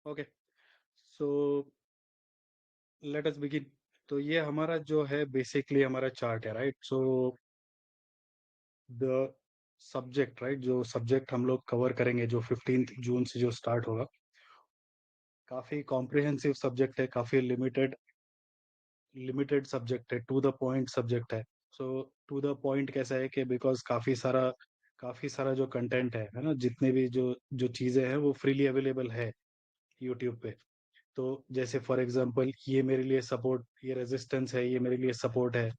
Okay, so let us begin. तो ये हमारा जो है बेसिकली हमारा चार्ट है, right? So the subject, right, जो सब्जेक्ट हम लोग कवर करेंगे, जो 15 जून से जो स्टार्ट होगा, काफी कॉम्प्रिहेंसिव सब्जेक्ट है, काफी लिमिटेड लिमिटेड सब्जेक्ट है, टू द पॉइंट सब्जेक्ट है। सो टू द पॉइंट कैसा है कि बिकॉज काफी सारा जो कंटेंट है ना, जितने भी जो जो चीजें हैं वो फ्रीली अवेलेबल है यूट्यूब पे। तो जैसे फॉर एग्जांपल, ये मेरे लिए सपोर्ट, ये रेजिस्टेंस है, ये मेरे लिए सपोर्ट है,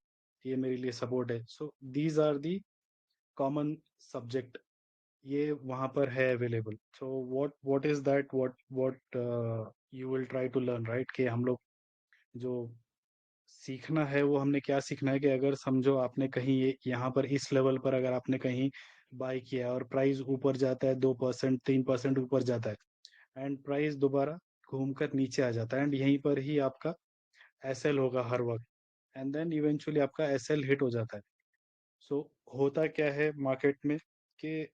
ये मेरे लिए सपोर्ट है। So these are the common subject, ये वहां पर है available. So what is that, what you will try to learn, right? कि हम लोग जो सीखना है वो हमने क्या सीखना है कि अगर समझो आपने कहीं यहाँ पर इस लेवल पर अगर आपने कहीं बाय किया और प्राइस ऊपर जाता है, 2% 3% ऊपर जाता है, एंड प्राइस दोबारा घूमकर नीचे आ जाता है, एंड यहीं पर ही आपका एसएल होगा हर वक्त, एंड देन इवेंचुअली आपका एसएल हिट हो जाता है। सो होता क्या है मार्केट में कि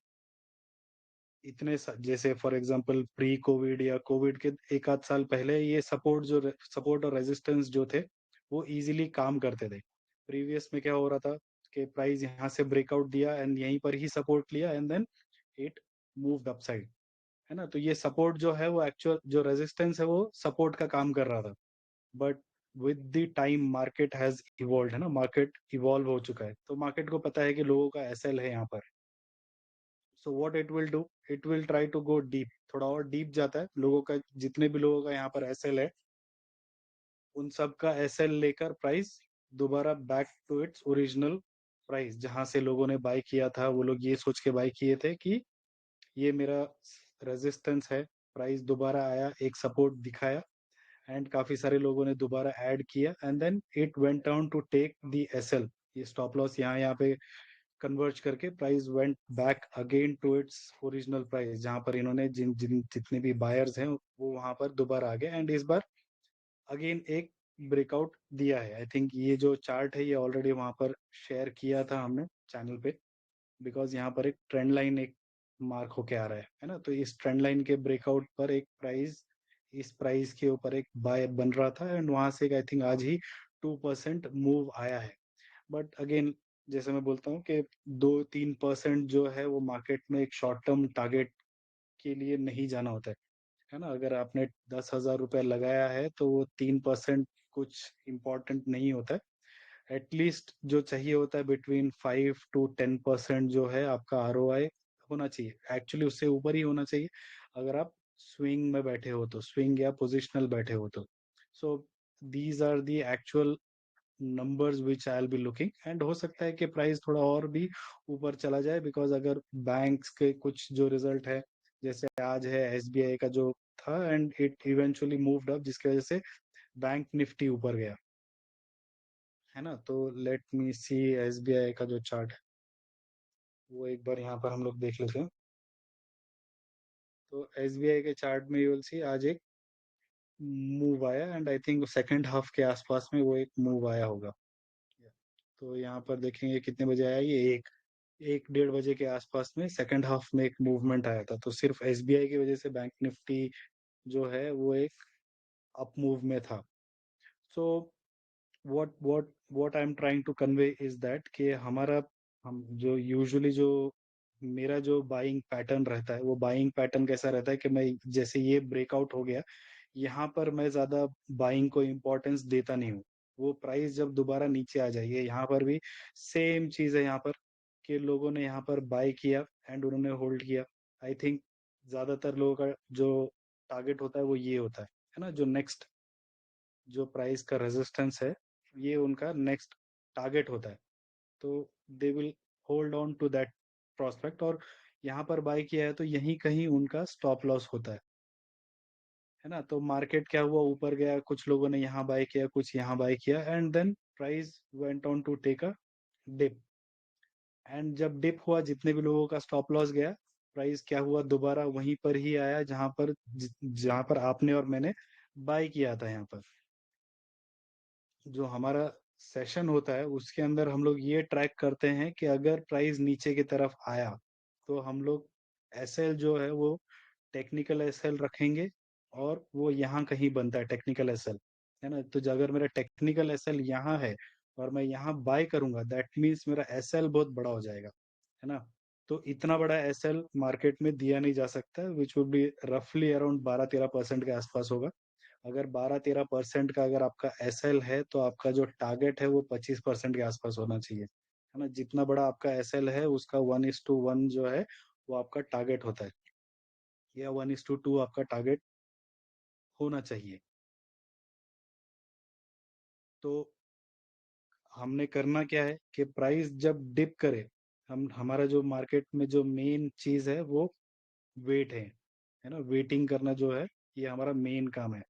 जैसे फॉर एग्जांपल प्री कोविड या कोविड के एक आध साल पहले, ये सपोर्ट और रेजिस्टेंस जो थे वो इजीली काम करते थे। प्रीवियस में क्या हो रहा था कि प्राइस यहाँ से ब्रेकआउट दिया एंड यहीं पर ही सपोर्ट लिया, and then it moved upside, है ना? तो ये सपोर्ट जो है वो एक्चुअल जो रेजिस्टेंस है वो सपोर्ट का काम कर रहा था। But with the time market has evolve, है ना, मार्केट इवॉल्व हो चुका है, तो मार्केट को पता है कि लोगों का एसएल है यहाँ पर। So what it will do, it will try to go deep, थोड़ा और डीप जाता है। लोगों का, जितने भी लोगों का यहाँ पर एसएल है, उन सब का एसएल लेकर प्राइस दोबारा back to its original price, जहां से लोगों ने बाय किया था, वो लोग ये सोच के बाय किए थे कि ये मेरा रेजिस्टेंस है। प्राइस दोबारा आया, एक सपोर्ट दिखाया, एंड काफी सारे लोगों ने दोबारा ऐड किया, and then it went down to take the SL. ये स्टॉप लॉस यहाँ यहाँ पे कन्वर्ज करके price went back again to its original price, जहां पर इन्होंने जिन जिन जितने भी बायर्स हैं वो वहां पर दोबारा आ गए, एंड इस बार अगेन एक ब्रेकआउट दिया है। आई थिंक ये जो चार्ट है ये ऑलरेडी वहां पर शेयर किया था हमने चैनल पे, बिकॉज यहाँ पर एक ट्रेंड लाइन एक मार्क होके आ रहा है ना? तो इस ट्रेंड लाइन के ब्रेकआउट पर एक प्राइस, इस प्राइस के ऊपर एक बाय बन रहा था, एंड वहां से आई थिंक आज ही 2% मूव आया है। बट अगेन, जैसे मैं बोलता हूँ कि 2-3% जो है वो मार्केट में एक शॉर्ट टर्म टारगेट के लिए नहीं जाना होता है ना? अगर आपने 10,000 रुपये लगाया है तो वो 3% कुछ इम्पोर्टेंट नहीं होता है। एटलीस्ट जो चाहिए होता है बिटवीन 5 to 10% जो है आपका आरओआई होना चाहिए, एक्चुअली उससे ऊपर ही होना चाहिए अगर आप स्विंग में बैठे हो तो, स्विंग या पोजिशनल बैठे हो तो। So these are the actual numbers which I will be looking, and हो सकता है कि प्राइस थोड़ा और भी ऊपर चला जाए, बिकॉज अगर बैंक्स के कुछ जो रिजल्ट है, जैसे आज है एसबीआई का जो था, and it eventually moved up, जिसकी वजह से बैंक निफ्टी ऊपर गया, है ना? तो लेट मी सी एसबीआई का जो चार्ट है वो एक बार यहाँ पर हम लोग देख लेते हैं। तो एसबीआई के चार्ट में यू विल सी आज एक मूव आया, and I think second half के आसपास में वो एक मूव आया होगा। तो यहाँ पर देखेंगे कितने बजे आया, ये एक 1-1:30 बजे के आसपास में सेकंड हाफ में एक मूवमेंट आया था। तो सिर्फ एसबीआई की वजह से बैंक निफ्टी जो है वो एक अप मूव में था। So what I am trying to convey is that कि हमारा, हम जो यूजुअली जो मेरा जो बाइंग पैटर्न रहता है, वो बाइंग पैटर्न कैसा रहता है कि मैं जैसे ये ब्रेकआउट हो गया, यहाँ पर मैं ज्यादा बाइंग को इम्पोर्टेंस देता नहीं हूँ। वो प्राइस जब दोबारा नीचे आ जाएगी, यहाँ पर भी सेम चीज है यहाँ पर, कि लोगों ने यहाँ पर बाय किया एंड उन्होंने होल्ड किया। आई थिंक ज्यादातर लोगों का जो टारगेट होता है वो ये होता है ना? जो नेक्स्ट जो प्राइस का रेजिस्टेंस है, ये उनका नेक्स्ट टारगेट होता है। तो they will hold on to that prospect, और यहाँ पर बाय किया है तो यहीं कहीं उनका स्टॉप लॉस होता है ना? तो मार्केट क्या हुआ, ऊपर गया, कुछ लोगों ने यहाँ बाय किया, कुछ यहाँ बाय किया, and then price went on to take a dip, एंड जब डिप हुआ, जितने भी लोगों का स्टॉप लॉस गया, प्राइस क्या हुआ, दोबारा वहीं पर ही आया जहां पर आपने और मैंने बाय किया था। यहाँ पर जो हमारा सेशन होता है उसके अंदर हम लोग ये ट्रैक करते हैं कि अगर प्राइस नीचे की तरफ आया तो हम लोग एसएल जो है वो टेक्निकल एसएल रखेंगे, और वो यहाँ कहीं बनता है टेक्निकल एसएल, है ना। तो अगर मेरा टेक्निकल एसएल यहाँ है और मैं यहाँ बाय करूंगा, दैट मीन्स मेरा एसएल बहुत बड़ा हो जाएगा, है ना। तो इतना बड़ा एसएल मार्केट में दिया नहीं जा सकता, विच वुड बी रफली अराउंड 12-13% के आसपास होगा। अगर 12-13% का अगर आपका एसएल है, तो आपका जो टारगेट है वो 25% के आसपास होना चाहिए, है ना। जितना बड़ा आपका एसएल है उसका 1:1 जो है वो आपका टारगेट होता है, या 1:2 आपका टारगेट होना चाहिए। तो हमने करना क्या है कि प्राइस जब डिप करे, हम हमारा जो मार्केट में जो मेन चीज है वो वेट है ना। वेटिंग करना जो है ये हमारा मेन काम है।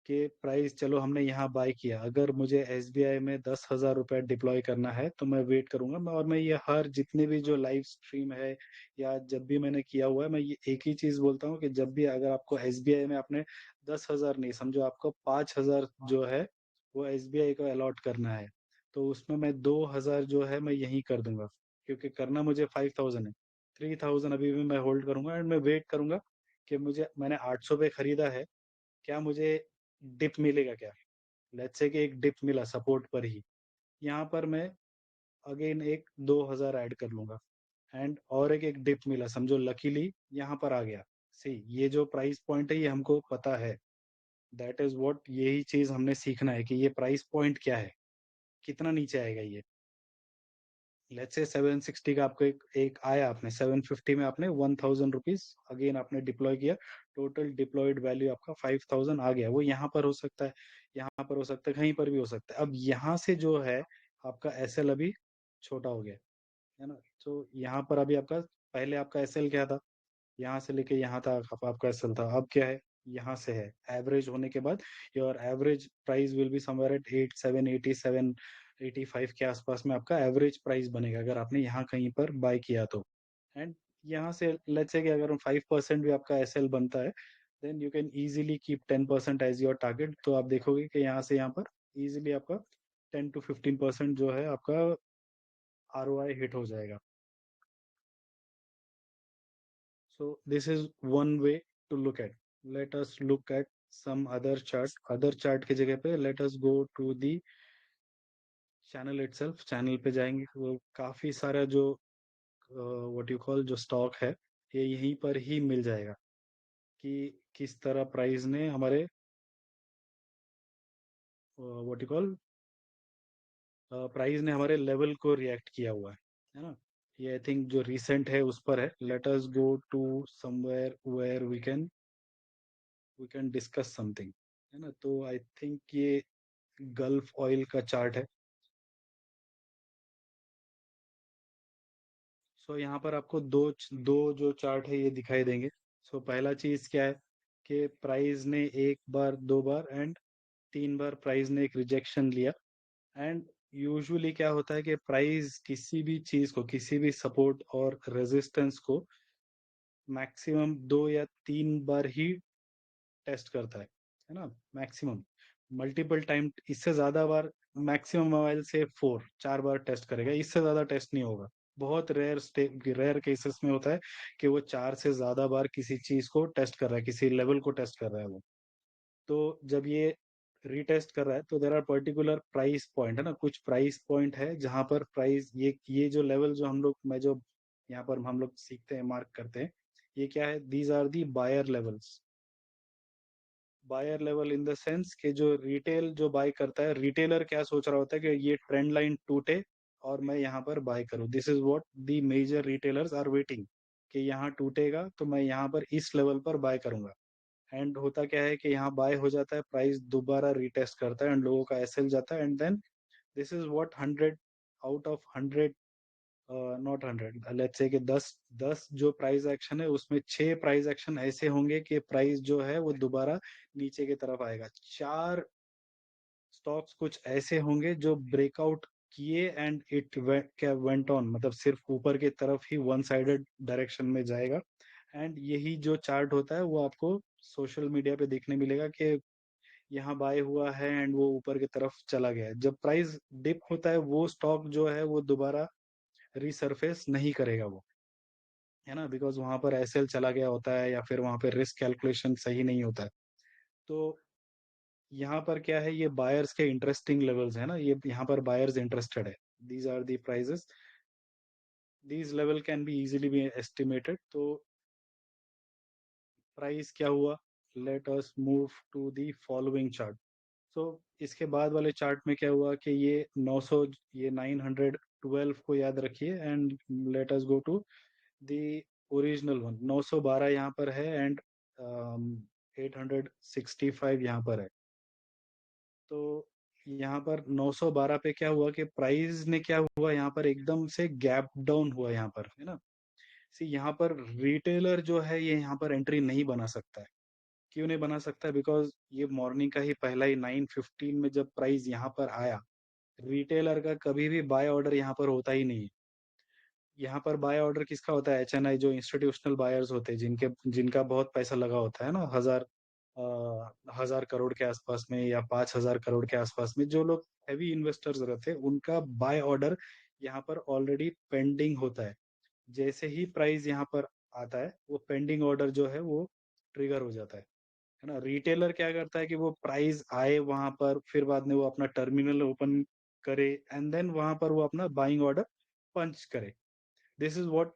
कि प्राइस चलो हमने यहाँ बाय किया, अगर मुझे एसबीआई में 10,000 रुपये डिप्लॉय करना है तो मैं वेट करूंगा और मैं ये हर जितने भी जो लाइव स्ट्रीम है या जब भी मैंने किया हुआ है, मैं ये एक ही चीज बोलता हूँ कि जब भी अगर आपको एसबीआई में आपने 10,000 नहीं, समझो आपको 5,000 जो है वो एसबीआई को अलॉट करना है, तो उसमें मैं 2,000 जो है मैं यही कर दूंगा, क्योंकि करना मुझे 5,000 है। 3,000 अभी भी मैं होल्ड करूंगा एंड मैं वेट करूंगा कि मुझे, मैंने 800 पे खरीदा है, क्या मुझे डिप मिलेगा क्या। लेट्स से कि एक डिप मिला सपोर्ट पर ही, यहाँ पर मैं अगेन एक 2,000 ऐड कर लूंगा। एंड और एक डिप मिला, समझो लकीली यहाँ पर आ गया। सी, ये जो प्राइस पॉइंट है ये हमको पता है, दैट इज व्हाट, यही चीज हमने सीखना है कि ये प्राइस पॉइंट क्या है, कितना नीचे आएगा ये। लेट्स से 760 का आपको एक आया, आपने 750 में आपने 1,000 रुपीज अगेन आपने डिप्लॉय किया, टोटल डिप्लॉयड वैल्यू आपका 5,000 आ गया। वो यहाँ पर हो सकता है, यहाँ पर हो सकता है, कहीं पर भी हो सकता है। अब यहाँ से जो है आपका एसएल अभी छोटा हो गया, है ना। तो यहाँ पर अभी आपका, पहले आपका एसएल क्या था, यहाँ से लेके यहाँ तक आपका एसएल था, अब क्या है, यहाँ से है। एवरेज होने के बाद your average price will be somewhere eight 87, 87, 85 के आसपास में आपका एवरेज प्राइस बनेगा, अगर आपने यहाँ कहीं पर बाय किया तो। एंड यहाँ से लेट्स से कि अगर 5% भी आपका एसएल बनता है, then you can easily keep 10% as your target. तो आप देखोगे कि यहाँ से यहाँ पर इजीली आपका 10 to 15% जो है आपका आरओआई हिट हो जाएगा। So this is one way to look at. Let us look at some other chart. Other chart की जगह पे let us go to the channel itself. Channel पे जाएंगे वो काफी सारा जो व्हाट यू कॉल जो स्टॉक है ये यहीं पर ही मिल जाएगा कि किस तरह प्राइस ने हमारे व्हाट यू कॉल प्राइस ने हमारे लेवल को रिएक्ट किया हुआ है ना। ये आई थिंक जो रिसेंट है उस पर है। Let us go to somewhere where we can discuss something, है ना। तो आई थिंक ये गल्फ ऑयल का चार्ट है। सो यहाँ पर आपको दो दो जो चार्ट है ये दिखाई देंगे। सो पहला चीज क्या है कि प्राइस ने एक बार, दो बार एंड तीन बार प्राइस ने एक रिजेक्शन लिया। एंड यूजुअली क्या होता है कि प्राइस किसी भी चीज को, किसी भी सपोर्ट और रेजिस्टेंस को मैक्सिमम 2 या 3 बार ही टेस्ट करता है ना। मैक्सिमम, मल्टीपल टाइम, इससे ज्यादा बार, मैक्सिमम मोबाइल से 4 4 बार टेस्ट करेगा, इससे ज्यादा टेस्ट नहीं होगा। बहुत रेयर केसेस में होता है कि वो 4 से ज्यादा बार किसी चीज को टेस्ट कर रहा है, किसी लेवल को टेस्ट कर रहा है वो। तो जब ये रीटेस्ट कर रहा है तो there are particular price point, है ना, कुछ प्राइस पॉइंट है जहां पर प्राइस, ये जो लेवल जो हम लोग, मैं जो यहाँ पर हम लोग सीखते हैं, मार्क करते हैं, ये क्या है, these are the buyer levels. Buyer level in the sense कि जो रिटेल जो बाय करता है, रिटेलर क्या सोच रहा होता है कि ये ट्रेंड लाइन टूटे और मैं यहाँ पर बाय करूँ। This is what the major retailers are waiting, कि यहाँ टूटेगा तो मैं यहाँ पर इस लेवल पर बाय करूंगा। एंड होता क्या है कि यहाँ बाय हो जाता है, प्राइस दोबारा रिटेस्ट करता है एंड लोगों का एसएल जाता है, and then this is what 100 out of 100, not 100, let's say कि 10 10 जो प्राइस एक्शन है उसमें 6 प्राइस एक्शन ऐसे होंगे कि प्राइस जो है वो दोबारा नीचे की तरफ आएगा। 4 स्टॉक्स कुछ ऐसे होंगे जो ब्रेकआउट किए एंड इट क्या वेंट ऑन, मतलब सिर्फ ऊपर की तरफ ही वन साइडेड डायरेक्शन में जाएगा। एंड यही जो चार्ट होता है वो आपको सोशल मीडिया पे देखने मिलेगा कि यहाँ बाय हुआ है एंड वो ऊपर की तरफ चला गया है। जब प्राइस डिप होता है वो स्टॉक जो है वो दोबारा रिसरफेस नहीं करेगा वो। है ना, बिकॉज वहां पर एसएल चला गया होता है या फिर वहां पर रिस्क कैलकुलेशन सही नहीं होता है। तो यहाँ पर क्या है, ये बायर्स के इंटरेस्टिंग लेवल्स है ना, ये यहाँ पर बायर्स इंटरेस्टेड है। These are the prices, these level can be easily be estimated. तो प्राइस क्या हुआ, let us move to the following chart. So इसके बाद वाले चार्ट में क्या हुआ कि ये 900, ये 912 को याद रखिए, and let us go to the original one. 912 यहाँ पर है, एंड 865 यहाँ पर है। तो यहाँ पर 912 पे क्या हुआ कि प्राइस ने क्या हुआ, यहाँ पर एकदम से गैप डाउन हुआ यहाँ पर, है ना। सी यहाँ पर रिटेलर जो है ये यहाँ पर एंट्री नहीं बना सकता है। क्यों नहीं बना सकता है, बिकॉज ये मॉर्निंग का ही पहला ही 9:15 में जब प्राइस यहाँ पर आया, रिटेलर का कभी भी बाय ऑर्डर यहाँ पर होता ही नहीं है। यहाँ पर बाय ऑर्डर किसका होता है, एचएनआई, जो इंस्टीट्यूशनल बायर्स होते हैं, जिनके जिनका बहुत पैसा लगा होता है ना, 1000 करोड़ के आसपास में या 5000 करोड़ के आसपास में, जो लोग हैवी इन्वेस्टर्स रहते हैं, उनका बाय ऑर्डर यहाँ पर ऑलरेडी पेंडिंग होता है। जैसे ही प्राइस यहाँ पर आता है, वो पेंडिंग ऑर्डर जो है वो ट्रिगर हो जाता है ना। रिटेलर क्या करता है कि वो प्राइस आए वहां पर, फिर बाद में वो अपना टर्मिनल ओपन करे, एंड देन वहां पर वो अपना बाइंग ऑर्डर पंच करे। This is what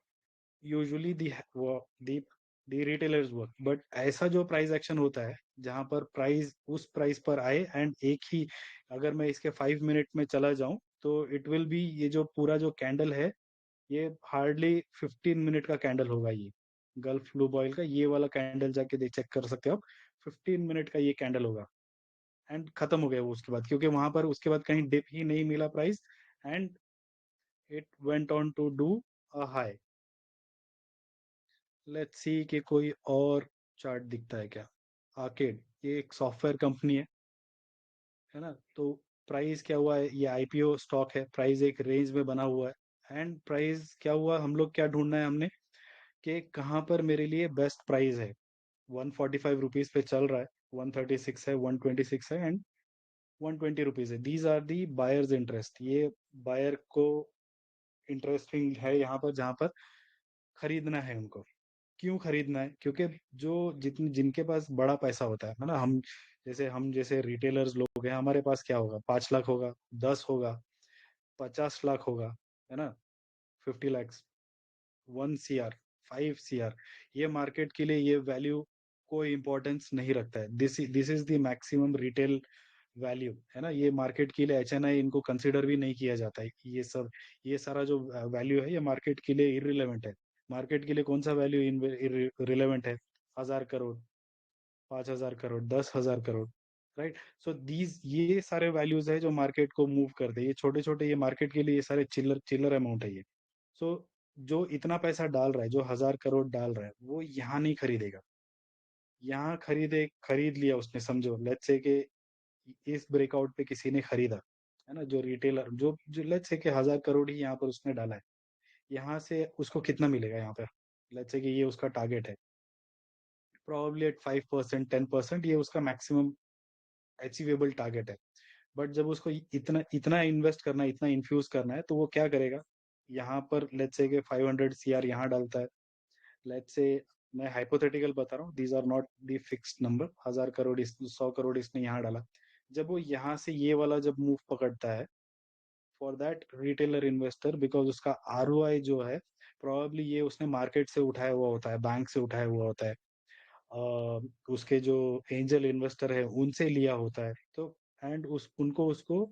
usually the the retailers work. But ऐसा जो प्राइस एक्शन होता है, जहां पर प्राइस उस प्राइस पर आए, एंड एक ही, अगर मैं इसके 5 मिनट में चला जाऊं, तो इट विल बी, ये जो पूरा जो कैंडल है, ये हार्डली 15 मिनट का कैंडल होगा। ये गल्फ ब्लू बॉयल का ये वाला कैंडल जाके देख चेक कर सकते हो आप। 15 मिनट का ये कैंडल होगा, एंड खत्म हो गया वो उसके बाद, क्योंकि वहां पर उसके बाद कहीं डिप ही नहीं मिला price, and it went on to do a high. Let's see कि कोई और चार्ट दिखता है क्या। आर्केड, ये एक सॉफ्टवेयर कंपनी है ना। तो प्राइस क्या हुआ है, ये आईपीओ स्टॉक है, प्राइस एक रेंज में बना हुआ है, एंड प्राइस क्या हुआ, हम लोग क्या ढूंढना है हमने, कि कहाँ पर मेरे लिए बेस्ट प्राइस है। 145 रुपीज पे चल रहा है, 136 है, 126 है, एंड 120 रुपीज है। These are the buyers interest. ये बायर को इंटरेस्टिंग है यहाँ पर, जहाँ पर खरीदना है उनको। क्यों खरीदना है, क्योंकि जो जितने जिनके पास बड़ा पैसा होता है ना, हम जैसे रिटेलर्स लोग हैं, हमारे पास क्या होगा, 5 लाख होगा, 10 होगा, 50 लाख होगा, है ना, 50 लैक्स, 1 CR, 5 CR। ये मार्केट के लिए ये वैल्यू कोई इंपॉर्टेंस नहीं रखता है। This is the maximum retail value, है ना। ये मार्केट के लिए एचएनआई इनको कंसिडर भी नहीं किया जाता है, ये सब, ये सारा जो वैल्यू है, ये मार्केट के लिए इरिलेवेंट है। मार्केट के लिए कौन सा वैल्यू रिलेवेंट है, 1000 crore, 5000 crore, 10,000 crore, right. So these, ये सारे वैल्यूज है जो मार्केट को मूव करते हैं। ये छोटे छोटे, ये मार्केट के लिए ये सारे चिल्लर चिल्लर अमाउंट है ये। सो जो इतना पैसा डाल रहा है, जो 1000 करोड़ डाल रहा है, वो यहाँ नहीं खरीदेगा। यहाँ खरीद लिया उसने, समझो लेट्स से कि इस ब्रेकआउट पे किसी ने खरीदा, है ना, जो रिटेलर, जो लेट्स से कि 1000 करोड़ ही यहाँ पर उसने डाला है, यहाँ से उसको कितना मिलेगा यहाँ पर। लेट्स से कि ये उसका टारगेट है, प्रोबेबली एट 5%, 10%, ये उसका मैक्सिमम अचीवेबल टारगेट है। बट जब उसको इतना इतना इन्वेस्ट करना है, इतना इन्फ्यूज करना है, तो वो क्या करेगा, यहाँ पर लेट्स से कि 500 CR यहाँ डालता है। लेट्स से, मैं हाइपोथेटिकल बता रहा हूँ, these are not the fixed number. 1000 crore 100 crore इसने यहाँ डाला। जब वो यहाँ से ये वाला जब मूव पकड़ता है, for that retailer investor, because उसका ROI जो है, प्रोबेबली ये उसने मार्केट से उठाया हुआ होता है, बैंक से उठाया हुआ होता है, उसके जो एंजल इन्वेस्टर है उनसे लिया होता है। तो एंड उस उनको उसको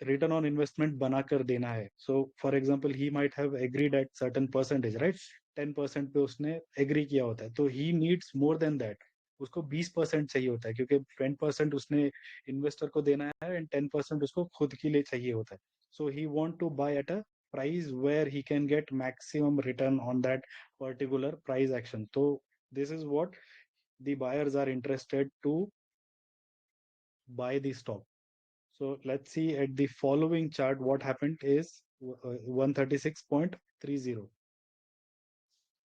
रिटर्न ऑन इन्वेस्टमेंट बनाकर देना है। So for example, he might have agreed at certain percentage, right. 10% पे उसने एग्री किया होता है, तो he needs more than that. उसको 20% चाहिए होता है, क्योंकि 10% उसने इन्वेस्टर को देना है, एंड 10% उसको खुद के लिए चाहिए होता है। So he want to buy at a price where he can get maximum return on that particular price action. So this is what the buyers are interested to buy the stock. So let's see at the following chart what happened is 136.30.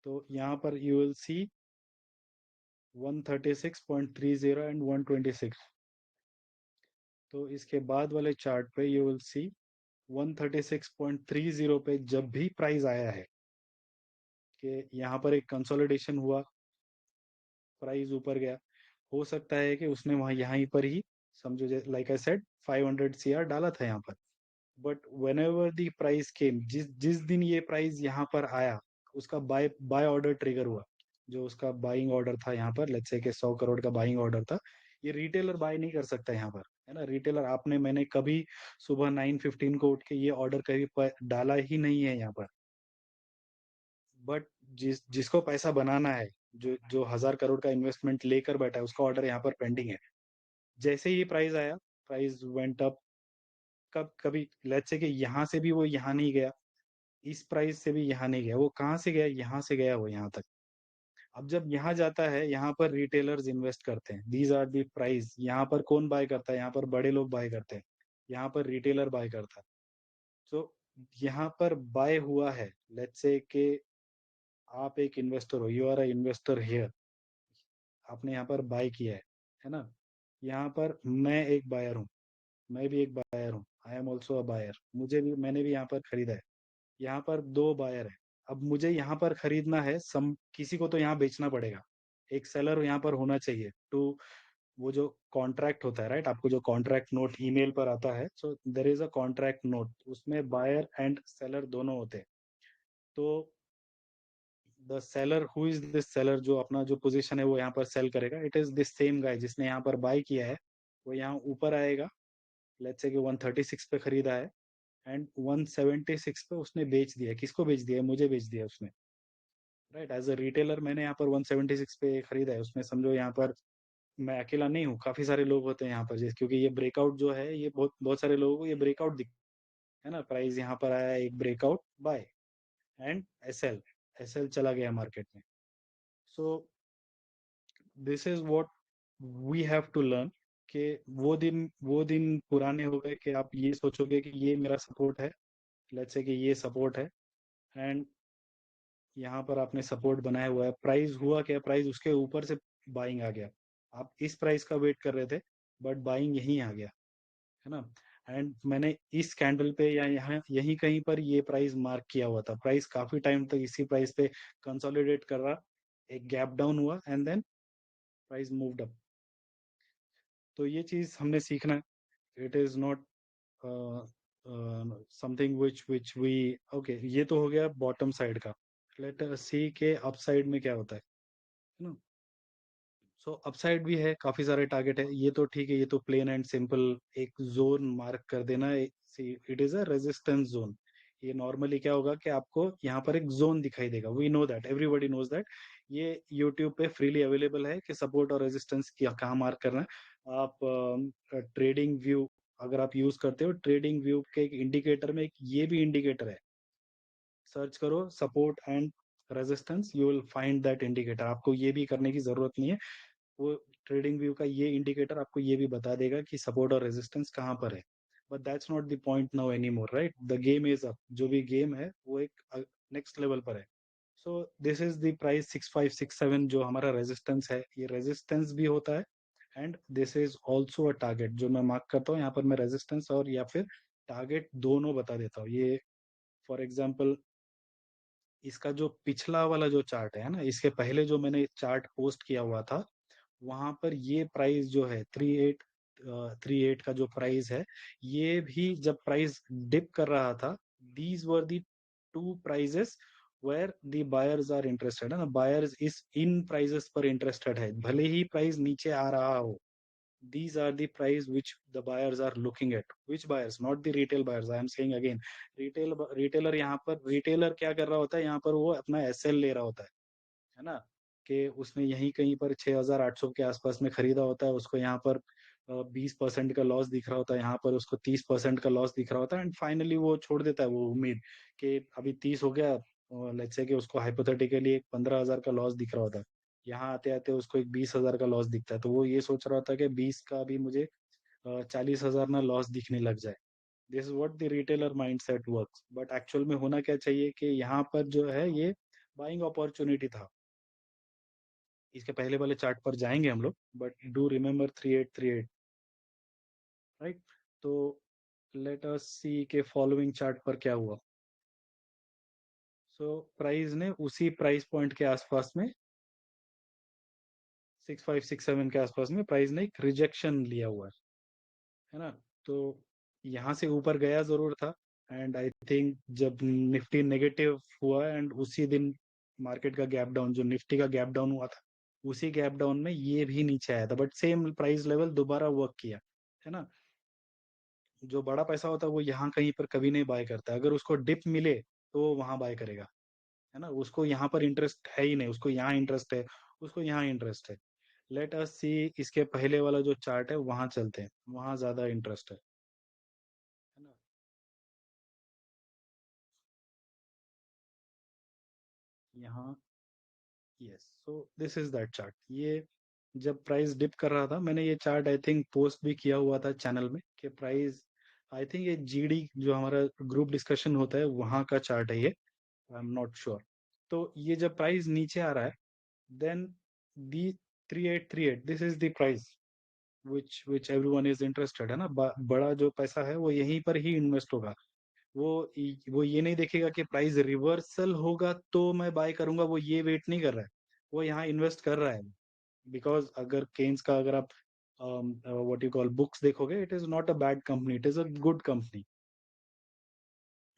तो यहाँ पर you will see 136.30 and 126. तो इसके बाद वाले chart पे you will see 136.30 पे जब भी प्राइस आया है, कि यहाँ पर एक कंसोलिडेशन हुआ, प्राइस ऊपर गया। हो सकता है कि उसने वहाँ यहीं पर ही, समझो लाइक आई सेड 500 सीआर डाला था यहाँ पर। But whenever the price came, जिस जिस दिन ये प्राइस यहाँ पर आया, उसका बाय बाय ऑर्डर ट्रिगर हुआ। जो उसका बाइंग ऑर्डर था यहाँ पर, लेट्स से कि 100 करोड़ का बाइंग ऑर्डर था, ये रिटेलर बाय नहीं कर सकता यहाँ पर, है ना। रिटेलर, आपने मैंने कभी सुबह 9:15 को उठ के ये ऑर्डर कभी डाला ही नहीं है यहाँ पर। बट जिसको पैसा बनाना है, जो जो 1,000 करोड़ का इन्वेस्टमेंट लेकर बैठा है, उसका ऑर्डर यहाँ पर पेंडिंग है। जैसे ही प्राइस आया, प्राइस वेंट अप। कब कभी लेट्स से कि यहाँ से भी वो यहाँ नहीं गया, इस प्राइस से भी यहाँ नहीं गया, वो कहाँ से गया, यहाँ से गया वो यहाँ तक। अब जब यहाँ जाता है, यहाँ पर रिटेलर्स इन्वेस्ट करते हैं, दीज आर दी प्राइस। यहाँ पर कौन बाय करता है, यहाँ पर बड़े लोग बाय करते हैं, यहाँ पर रिटेलर बाय करता है। तो यहाँ पर बाय हुआ है, लेट्स से कि आप एक इन्वेस्टर हो, you are a investor here, आपने यहाँ पर बाय किया है ना। यहाँ पर मैं एक बायर हूँ, मैं भी एक बायर हूँ, I am also a buyer, मुझे भी, मैंने भी यहाँ पर खरीदा है। यहाँ पर दो बायर है। अब मुझे यहाँ पर खरीदना है, किसी को तो यहाँ बेचना पड़ेगा, एक सेलर यहाँ पर होना चाहिए टू। वो जो कॉन्ट्रैक्ट होता है, राइट, आपको जो कॉन्ट्रैक्ट नोट ईमेल पर आता है, so there is a contract note, उसमें बायर एंड सेलर दोनों होते हैं। तो the seller, who is this seller, जो अपना जो पोजीशन है वो यहाँ पर सेल करेगा, it is this same guy जिसने यहाँ पर बाय किया है। वो यहाँ ऊपर आएगा, लेट्स से कि 136 पे खरीदा है, एंड 176 पे उसने बेच दिया। किसको बेच दिया है, मुझे बेच दिया उसने, राइट। एज अ रिटेलर मैंने यहाँ पर 176 पे खरीदा है, उसमें समझो यहाँ पर मैं अकेला नहीं हूँ, काफी सारे लोग होते हैं यहाँ पर, जैसे क्योंकि ये ब्रेकआउट जो है, ये बहुत बहुत सारे लोगों को ये ब्रेकआउट दिख, है ना। प्राइस यहाँ पर आया, एक breakout buy, and SL, SL चला गया मार्केट में। So this is what we have to learn, कि वो दिन पुराने हो गए कि आप ये सोचोगे कि ये मेरा सपोर्ट है, लेट्स से कि ये सपोर्ट है, एंड यहाँ पर आपने सपोर्ट बनाया हुआ है। प्राइस हुआ क्या, प्राइस उसके ऊपर से बाइंग आ गया। आप इस प्राइस का वेट कर रहे थे, बट बाइंग यहीं आ गया, है ना। एंड मैंने इस कैंडल पे या यहाँ यहीं कहीं पर ये प्राइस मार्क किया हुआ था, प्राइस काफी टाइम तक इसी प्राइस पे कंसोलिडेट कर रहा, एक गैप डाउन हुआ, and then price moved up. तो ये चीज हमने सीखना है। It is not something which we, okay, ये तो हो गया बॉटम साइड का। लेट अस सी के अप साइड में क्या होता है ना। सो अपसाइड भी है, काफी सारे टारगेट है, ये तो ठीक है, ये तो प्लेन एंड सिंपल एक जोन मार्क कर देना। It is a resistance zone. ये नॉर्मली क्या होगा कि आपको यहाँ पर एक जोन दिखाई देगा, we know that, everybody knows that. ये यूट्यूब पे फ्रीली अवेलेबल है कि सपोर्ट और रेजिस्टेंस कहाँ मार्क करना है। आप ट्रेडिंग व्यू अगर आप यूज करते हो, ट्रेडिंग व्यू के एक इंडिकेटर में एक ये भी इंडिकेटर है, सर्च करो support and resistance, you will find that indicator. आपको ये भी करने की जरूरत नहीं है, वो ट्रेडिंग व्यू का ये इंडिकेटर आपको ये भी बता देगा कि सपोर्ट और रेजिस्टेंस कहाँ पर है। But that's not the point now any more, right. The game is up, जो भी गेम है वो एक नेक्स्ट लेवल पर है। So this is the price 6567, जो हमारा रेजिस्टेंस है, ये रेजिस्टेंस भी होता है, and this is also a target जो मैं मार्क करता हूँ यहाँ पर। मैं रेजिस्टेंस और या फिर टारगेट दोनों बता देता हूँ। ये फॉर एग्जाम्पल, इसका जो पिछला वाला जो चार्ट है ना, इसके पहले जो मैंने चार्ट पोस्ट किया हुआ था, वहां पर ये प्राइस जो है 3838 का जो प्राइस है, ये भी जब प्राइस डिप कर रहा था, these were the two prices where the buyers are interested, है ना। बायर्स इस इन प्राइजेस पर इंटरेस्टेड है, भले ही प्राइस नीचे आ रहा हो। These are the price which the buyers are looking at. Which buyers? Not the retail buyers. I am saying again, retailer यहाँ पर retailer क्या कर रहा होता है, यहाँ पर वो अपना एसएल ले रहा होता है ना। कि उसने यहीं कहीं पर 6,800 के आसपास में खरीदा होता है, उसको यहाँ पर 20% का लॉस दिख रहा होता है, यहाँ पर उसको 30% का लॉस दिख रहा होता है, एंड फाइनली वो छोड़ देता है वो उम्मीद कि अभी 30 हो गया, लेट्स से कि उसको हाइपोथेटिकली एक 15,000 का लॉस दिख रहा होता है, यहाँ आते आते उसको एक 20,000 का लॉस दिखता है, तो वो ये सोच रहा होता है कि 20 का भी मुझे 40,000 ना लॉस दिखने लग जाए। This is what the retailer mindset works. But actual में होना क्या चाहिए कि यहाँ पर जो है ये बाइंग अपॉर्चुनिटी था। इसके पहले वाले चार्ट पर जाएंगे हम लोग, बट डू रिमेम्बर 3838, राइट। तो लेट अस सी के फॉलोइंग चार्ट पर क्या हुआ। सो प्राइस ने उसी प्राइस पॉइंट के आसपास में 6567 के आसपास में प्राइस ने एक रिजेक्शन लिया हुआ है ना। तो यहाँ से ऊपर गया जरूर था, एंड आई थिंक जब निफ्टी नेगेटिव हुआ एंड उसी दिन मार्केट का गैप डाउन, जो निफ्टी का गैप डाउन हुआ था, उसी गैप डाउन में ये भी नीचे आया था, बट सेम प्राइस लेवल दोबारा वर्क किया, है ना। जो बड़ा पैसा होता है वो यहाँ कहीं पर कभी नहीं बाय करता, अगर उसको डिप मिले तो वो वहां बाय करेगा, है ना। उसको यहाँ पर इंटरेस्ट है ही नहीं, उसको यहाँ इंटरेस्ट है, उसको यहाँ इंटरेस्ट है। लेट अस सी, इसके पहले वाला जो चार्ट है वहां चलते हैं, वहां ज्यादा इंटरेस्ट है ना। यहाँ, yes, so this is that chart. ये जब प्राइस डिप कर रहा था, मैंने ये चार्ट आई थिंक पोस्ट भी किया हुआ था चैनल में कि प्राइस, आई थिंक ये जीडी जो हमारा ग्रुप डिस्कशन होता है वहां का चार्ट है ये, आई एम नॉट श्योर। तो ये जब प्राइस नीचे आ रहा है, then the 3838, this is the price which everyone is interested, है ना। बड़ा जो पैसा है वो यहीं पर ही इन्वेस्ट होगा। वो वो ये नहीं देखेगा कि प्राइस रिवर्सल होगा तो मैं बाय करूंगा, वो ये वेट नहीं कर रहा है, वो यहाँ इन्वेस्ट कर रहा है। बिकॉज अगर केन्स का अगर आप व्हाट यू कॉल बुक्स देखोगे, it is not a bad company, it is a good company,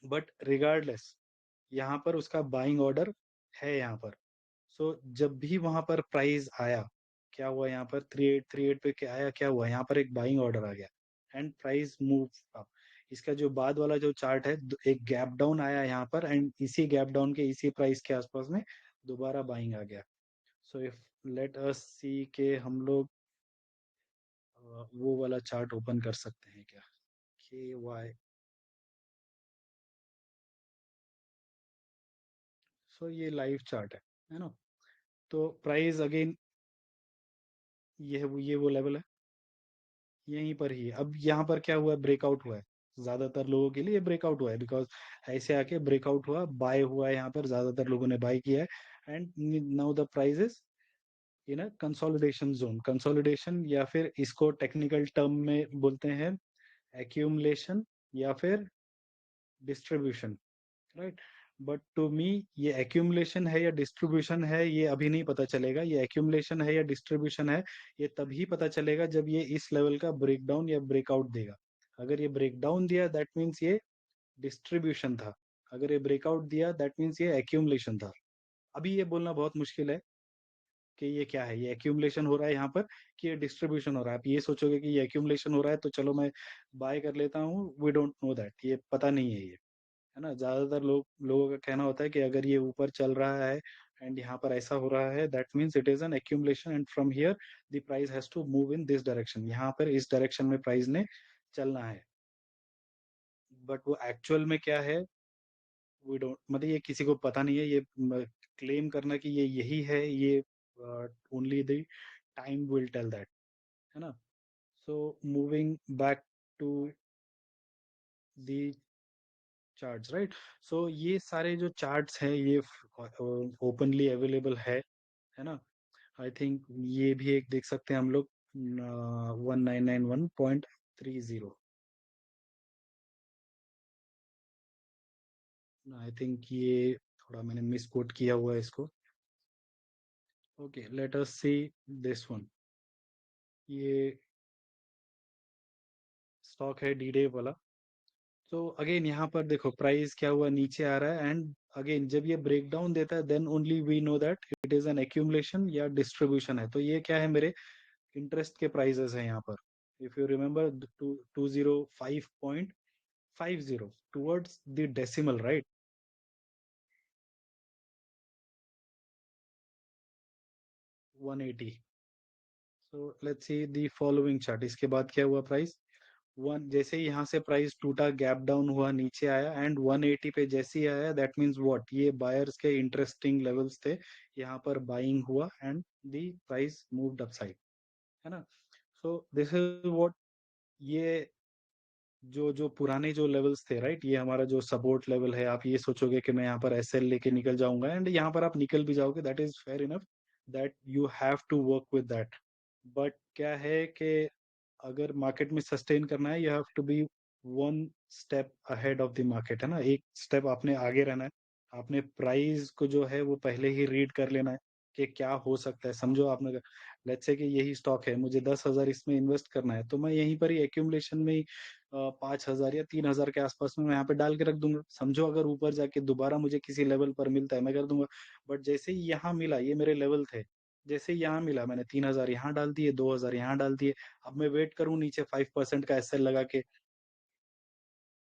but regardless यहाँ पर उसका बाइंग ऑर्डर है यहाँ पर। सो जब भी वहां पर प्राइस आया, क्या हुआ यहाँ पर 3838 पे क्या आया, क्या हुआ यहाँ पर एक बाइंग ऑर्डर आ गया एंड प्राइस मूव अप। इसका जो बाद वाला जो चार्ट है, एक गैप डाउन आया यहाँ पर एंड इसी गैप डाउन के इसी प्राइस के आसपास में दोबारा बाइंग आ गया। So if late us see के हम लोग वो वाला चार्ट ओपन कर सकते हैं क्या, के वाई। सो ये लाइव चार्ट है ना। तो प्राइस अगेन, ये वो लेवल है, यहीं पर ही। अब यहाँ पर क्या हुआ, ब्रेकआउट हुआ है, ज्यादातर लोगों के लिए ब्रेकआउट हुआ है, बिकॉज ऐसे आके ब्रेकआउट हुआ, बाय हुआ है यहाँ पर, ज्यादातर लोगों ने बाय किया है and now the price in a consolidation zone. Consolidation, या फिर इसको टेक्निकल टर्म में बोलते हैं एक्यूमुलेशन या फिर distribution, right. But to me ये एक्यूमुलेशन है या डिस्ट्रीब्यूशन है ये अभी नहीं पता चलेगा, ये एक्यूमुलेशन है या डिस्ट्रीब्यूशन है ये तभी पता चलेगा जब ये इस लेवल का ब्रेकडाउन या ब्रेकआउट देगा। अगर ये ब्रेकडाउन दिया दैट मीन्स ये डिस्ट्रीब्यूशन था, अगर ये ब्रेकआउट दिया दैट मीन्स ये एक्यूमुलेशन था। अभी ये बोलना बहुत मुश्किल है कि ये क्या है, ये एक्यूमुलेशन हो रहा है यहाँ पर कि ये डिस्ट्रीब्यूशन हो रहा है। आप ये सोचोगे कि ये एक्यूमुलेशन हो रहा है तो चलो मैं बाय कर लेता हूँ, वी डोंट नो दैट, ये पता नहीं है ये, है ना। ज्यादातर लोगों का कहना होता है कि अगर ये ऊपर चल रहा है एंड यहाँ पर ऐसा हो रहा है that means it is an accumulation and from here the price has to move in this direction, यहाँ पर इस डायरेक्शन में प्राइस ने चलना है। बट वो एक्चुअल में क्या है, वी डोंट, मतलब ये किसी को पता नहीं है, ये क्लेम करना कि ये यही है, ये only the time will tell that, है ना। So moving back to the charts, right. So ये सारे जो चार्ट्स हैं ये ओपनली अवेलेबल है ना। आई थिंक ये भी एक देख सकते हैं हम लोग, 1991.30। आई थिंक ये थोड़ा मैंने मिस कोट किया हुआ है इसको। Okay, late us C this one. ये स्टॉक है डी डे वाला। तो अगेन यहाँ पर देखो प्राइस क्या हुआ, नीचे आ रहा है एंड अगेन जब ये ब्रेक डाउन देता है then only we know that it is an accumulation या डिस्ट्रीब्यूशन है। तो ये क्या है, मेरे इंटरेस्ट के प्राइजेस हैं यहाँ पर। If you remember 205.50 towards the decimal, right. 180। So let's see the following chart, इसके बाद क्या हुआ, प्राइस वन जैसे ही यहाँ से प्राइस टूटा, गैप डाउन हुआ, नीचे आया एंड 180 पे जैसे ही आया दैट मींस व्हाट, ये बायर्स के इंटरेस्टिंग लेवल्स थे, यहाँ पर बाइंग हुआ and the price moved upside, है ना। सो दिस इज व्हाट, ये जो जो पुराने जो लेवल्स थे, राइट, ये हमारा जो सपोर्ट लेवल है। आप ये सोचोगे कि मैं यहाँ पर एसएल लेके निकल जाऊंगा एंड यहाँ पर आप निकल भी जाओगे, that is fair enough, that you have to work with that. But क्या है कि अगर मार्केट में सस्टेन करना है, you have to be one step ahead of the market, है ना। एक स्टेप आपने आगे रहना है, आपने प्राइस को जो है वो पहले ही रीड कर लेना है कि क्या हो सकता है। समझो आपने, लेट्स से कि यही स्टॉक है, मुझे 10,000 इसमें इन्वेस्ट करना है, तो मैं यहीं पर ही एक्यूमुलेशन में ही 5,000 या 3,000 के आसपास में मैं यहाँ पे डाल के रख दूंगा। समझो अगर ऊपर जाके दोबारा मुझे किसी लेवल पर मिलता है मैं कर दूंगा। बट जैसे ही यहाँ मिला, ये मेरे लेवल थे, जैसे ही यहाँ मिला मैंने 3,000 यहाँ डाल दिए, 2,000 यहाँ डाल दिए। अब मैं वेट करूँ नीचे 5% का एसएल लगा के,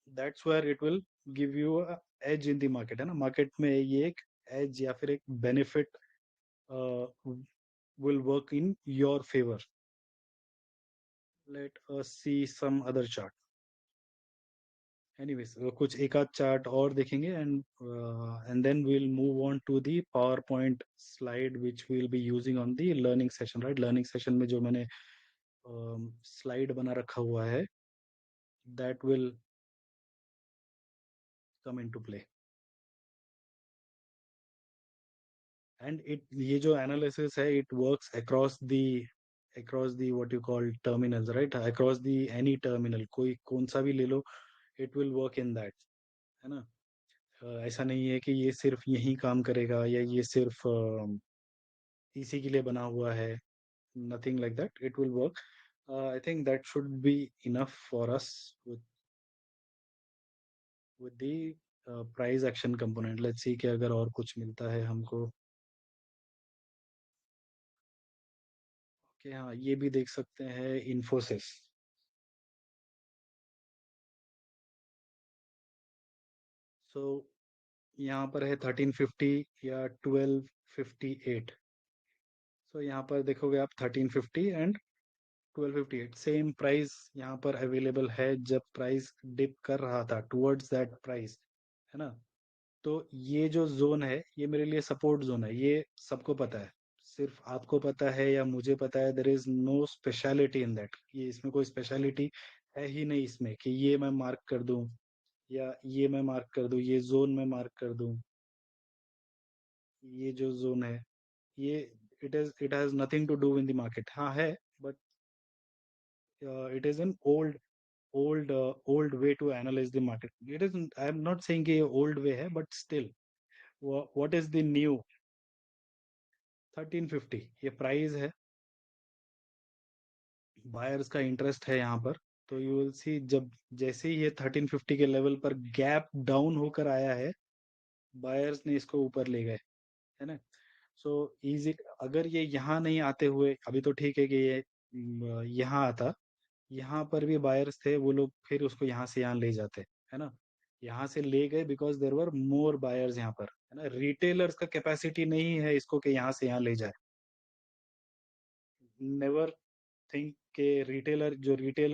that's where it will give you edge in the market, है ना। मार्केट में ये एक एज या फिर एक benefit will work in your favour. Let us see some other chart. Anyways, कुछ एक आध चार्ट और देखेंगे, and then we will move on to the power point slide which we will be using on the learning session, right. Learning session में जो मैंने slide बना रखा हुआ है, that will come in to play. And it, ये जो analysis है, it works across the what you call terminals, right. Across the any terminal, कोई कौन सा भी ले लो, it will work in that, है ना। ऐसा नहीं है कि ये सिर्फ यही काम करेगा या ये सिर्फ इसी के लिए बना हुआ है। Nothing like that, it will work. I think that should be enough for us with the price action component. Let's see कि अगर और कुछ मिलता है हमको। कि हाँ, ये भी देख सकते हैं, इन्फोसिस। सो यहाँ पर है 1350 या 1258। सो यहाँ पर देखोगे आप 1350 एंड 1258 सेम प्राइस यहाँ पर अवेलेबल है जब प्राइस डिप कर रहा था टुवर्ड्स दैट प्राइस, है ना। तो ये जो जोन है ये मेरे लिए सपोर्ट जोन है, ये सबको पता है। सिर्फ आपको पता है या मुझे पता है, there is no speciality in that. ये इसमें कोई स्पेशलिटी है ही नहीं इसमें कि ये मैं मार्क कर दूं या ये मैं मार्क कर दूं, ये जोन में मार्क कर दूं। ये जो जोन है, ये it has nothing to do in the market. हाँ है, but it is an old way to analyze the market. It is, I am not saying कि ये old way है, but still what is the new 1350 ये price है, buyers का interest है यहाँ पर। तो यू विल सी, जब जैसे ही ये 1350 के लेवल पर गैप डाउन होकर आया है, बायर्स ने इसको ऊपर ले गए, है ना। सो इजी, अगर ये यहाँ नहीं आते हुए, अभी तो ठीक है कि ये यहाँ आता, यहाँ पर भी बायर्स थे, वो लोग फिर उसको यहाँ से यहाँ ले जाते, है ना। यहाँ से ले गए because there were more buyers यहाँ पर, है ना। रिटेलर्स का कैपेसिटी नहीं है इसको कि यहाँ से यहाँ ले जाए। नेवर थिंक के रिटेलर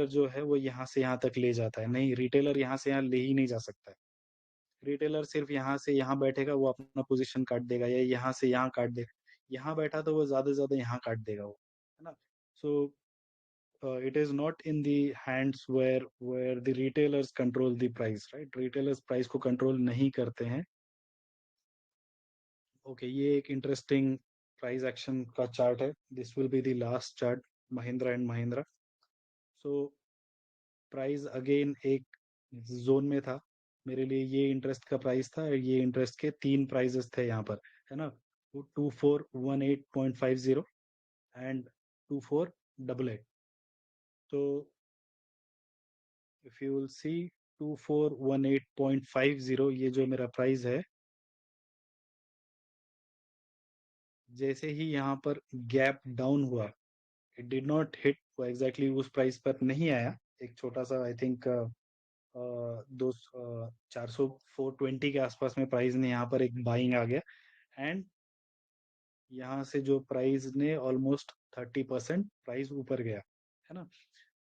जो है वो यहाँ से यहाँ तक ले जाता है, नहीं, रिटेलर यहाँ से यहाँ ले ही नहीं जा सकता है। रिटेलर सिर्फ यहाँ से यहाँ बैठेगा, वो अपना पोजीशन काट देगा, या यहाँ से यहाँ काट देगा। यहाँ बैठा तो वो ज्यादा से ज्यादा यहाँ काट देगा वो, है ना। सो it is not in the hands where the retailers control the price, right। retailers price को control नहीं करते हैं। ओके, ये एक इंटरेस्टिंग प्राइस एक्शन का चार्ट है। This will be the last chart, Mahindra and Mahindra. So price again एक zone में था, मेरे लिए ये इंटरेस्ट का प्राइस था, ये इंटरेस्ट के तीन प्राइजेस थे यहाँ पर, है ना। 2418.50 एंड 2488। तो इफ यू विल सी 2418.50, ये जो मेरा प्राइस है, जैसे ही यहाँ पर गैप डाउन हुआ, it did not hit exactly उस प्राइस पर नहीं आया। एक छोटा सा, आई थिंक 400 420 के आसपास में प्राइस ने यहाँ पर एक बाइंग आ गया, एंड यहाँ से जो प्राइस ने ऑलमोस्ट 30% प्राइस ऊपर गया, है ना।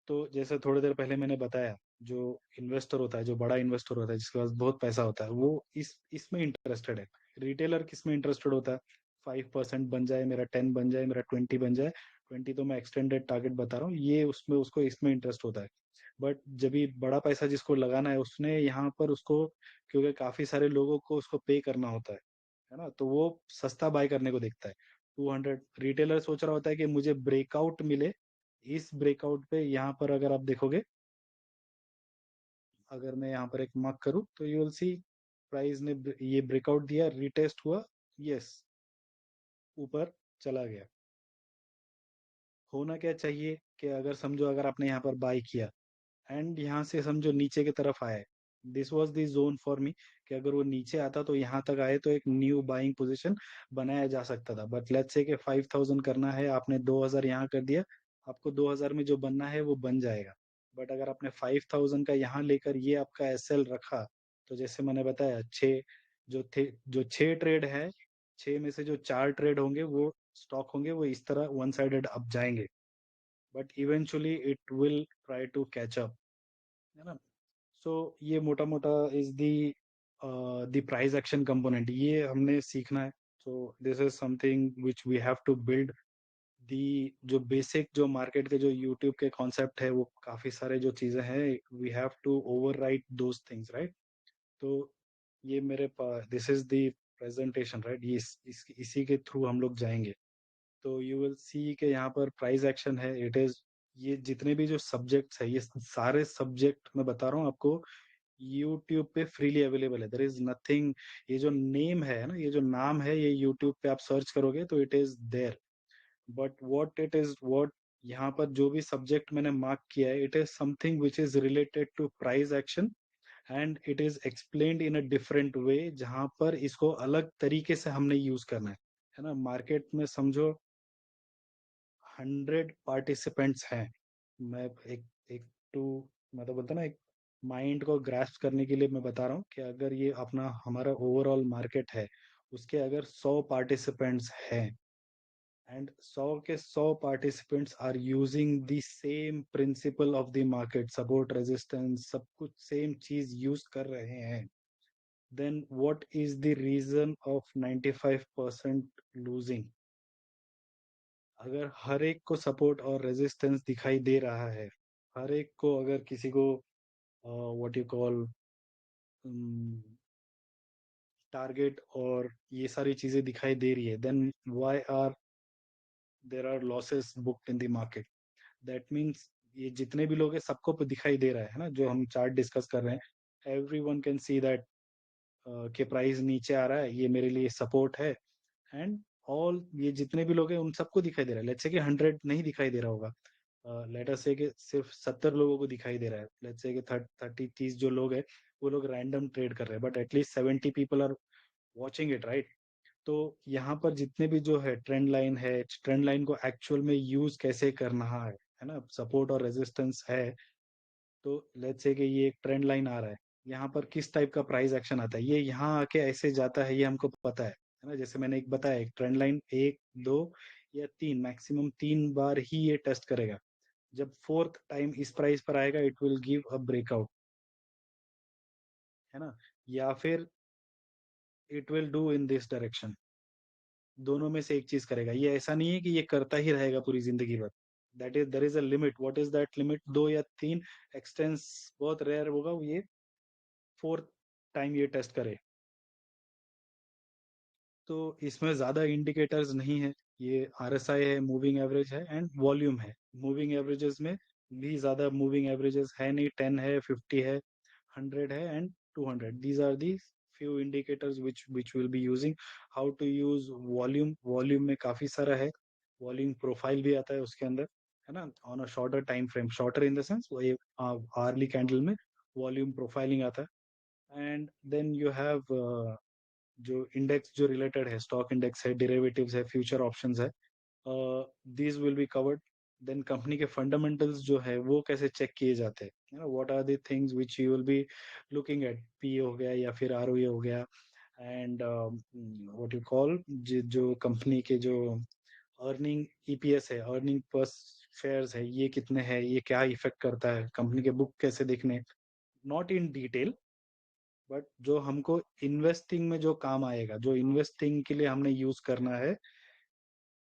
तो जैसे थोड़ी देर पहले मैंने बताया, जो इन्वेस्टर होता है, जो बड़ा इन्वेस्टर होता है, जिसके पास बहुत पैसा होता है, वो इसमें इंटरेस्टेड है। रिटेलर किस में इंटरेस्टेड होता है, 5% बन जाए मेरा, 10 बन जाए मेरा, 20 बन जाए। 20 तो मैं एक्सटेंडेड टारगेट बता रहा हूँ, ये उसमें उसको इसमें इंटरेस्ट होता है। बट जब भी बड़ा पैसा जिसको लगाना है, उसने यहाँ पर उसको, क्योंकि काफी सारे लोगों को उसको पे करना होता है ना, तो वो सस्ता बाय करने को देखता है। 200 रिटेलर सोच रहा होता है कि मुझे ब्रेकआउट मिले। इस ब्रेकआउट पे यहाँ पर अगर आप देखोगे, अगर मैं यहाँ पर एक मार्क करूँ, तो यू विल सी प्राइस ने ये ब्रेकआउट दिया, रिटेस्ट हुआ, यस, ऊपर चला गया। होना क्या चाहिए कि अगर समझो अगर आपने यहाँ पर बाय किया एंड यहाँ से समझो नीचे की तरफ आए, this was the zone for me, कि अगर वो नीचे आता तो यहाँ तक आए तो एक न्यू बाइंग पोजीशन बनाया जा सकता था। बट लेट्स से कि 5000 करना है, आपने 2000 यहाँ कर दिया, आपको 2000 में जो बनना है वो बन जाएगा। बट अगर आपने 5000 का यहाँ लेकर ये आपका एसएल रखा, तो जैसे मैंने बताया, जो छह ट्रेड है, छह में से जो चार ट्रेड होंगे वो स्टॉक होंगे, वो इस तरह वन साइडेड अप जाएंगे, but eventually it will try to catch up, है ना। सो ये मोटा मोटा is the price action component, ये हमने सीखना है। So this is something which we have to build the, जो बेसिक जो मार्केट के जो यूट्यूब के कॉन्सेप्ट है, वो काफी सारे जो चीजें हैं, we have to over write those things, right. तो ये मेरे पास, this is the presentation, right, ये इसी के थ्रू हम लोग जाएंगे। तो यू विल सी कि यहाँ पर प्राइस एक्शन है, इट इज, ये जितने भी जो सब्जेक्ट्स है, ये सारे सब्जेक्ट मैं बता रहा हूँ आपको, यूट्यूब पे फ्रीली अवेलेबल है, देर इज नथिंग। ये जो नेम है ना, ये जो नाम है, ये यूट्यूब पे आप सर्च करोगे तो it is there. But what it is, what यहाँ पर जो भी सब्जेक्ट मैंने मार्क किया है, it is something which is related to price action, and it is explained in a different way, जहाँ पर इसको अलग तरीके से हमने यूज करना है ना। मार्केट में समझो 100 पार्टिसिपेंट्स हैं। मैं एक टू मैं तो बोलता ना, एक माइंड को ग्रास्प करने के लिए मैं बता रहा हूँ कि अगर ये अपना हमारा ओवरऑल मार्केट है, उसके अगर 100 पार्टिसिपेंट्स हैं, एंड 100 के 100 participants are using the same principle of the market, support resistance सब कुछ सेम चीज यूज कर रहे हैं, then what is the reason of 95% losing. अगर हर एक को सपोर्ट और रेजिस्टेंस दिखाई दे रहा है, हर एक को, अगर किसी को व्हाट यू कॉल टारगेट और ये सारी चीजें दिखाई दे रही है, then why are there are losses booked in the market. That means ये जितने भी लोग हैं सबको दिखाई दे रहा है ना, जो हम चार्ट डिस्कस कर रहे हैं, every one can see that के प्राइस नीचे आ रहा है, ये मेरे लिए सपोर्ट है, एंड ऑल, ये जितने भी लोग हैं उन सबको दिखाई दे रहा है। लेट्स से कि 100 नहीं दिखाई दे रहा होगा, लेट अस से कि सिर्फ 70 लोगों को दिखाई दे रहा है, लेट्स से कि 30 जो लोग हैं वो लोग रैंडम ट्रेड कर रहे हैं, but at least 70 people are watching it, right. तो यहाँ पर जितने भी जो है ट्रेंड लाइन है, ट्रेंड लाइन को एक्चुअल में यूज कैसे करना है ना, सपोर्ट और रेजिस्टेंस है। तो लेट्स से कि ये एक ट्रेंड लाइन आ रहा है, यहाँ पर किस टाइप का प्राइस एक्शन आता है, ये यहाँ आके ऐसे जाता है, ये हमको पता है ना। जैसे मैंने एक बताया, एक ट्रेंड लाइन एक दो या तीन, मैक्सिमम तीन बार ही ये टेस्ट करेगा, जब फोर्थ टाइम इस प्राइस पर आएगा it will give a breakout, है ना, या फिर it will do in this direction. दोनों में से एक चीज करेगा, ये ऐसा नहीं है कि ये करता ही रहेगा पूरी जिंदगी भर। That is, there is a limit, what is that limit, दो या तीन, एक्सटेंस बहुत रेयर होगा ये फोर्थ टाइम ये टेस्ट करे। तो इसमें ज्यादा इंडिकेटर्स नहीं है, ये आरएसआई है, मूविंग एवरेज है एंड वॉल्यूम है। मूविंग एवरेजेस में भी ज्यादा मूविंग एवरेजेस है नहीं, 10 है, 50 है, 100 है and 200, these are the few indicators which will be using। how to use volume में काफी सारा है, वॉल्यूम प्रोफाइल भी आता है उसके अंदर, है ना, on a shorter time frame, shorter in the sense वो ये आर्ली कैंडल में वॉल्यूम प्रोफाइलिंग आता है। एंड देन यू हैव जो इंडेक्स जो रिलेटेड है, स्टॉक इंडेक्स है, डेरिवेटिव्स है, फ्यूचर ऑप्शंस है, these will be covered. Then company के फंडामेंटल्स जो है वो कैसे चेक किए जाते हैं, what are the things which you will be looking at, P हो गया या फिर आरओई हो गया, एंड व्हाट यू कॉल, जो कंपनी के जो अर्निंग ईपीएस है, अर्निंग पर शेयर्स है, ये कितने हैं, ये क्या इफेक्ट करता है, कंपनी के बुक कैसे देखने, नॉट इन डिटेल, बट जो हमको इन्वेस्टिंग में जो काम आएगा, जो इन्वेस्टिंग के लिए हमने यूज करना है,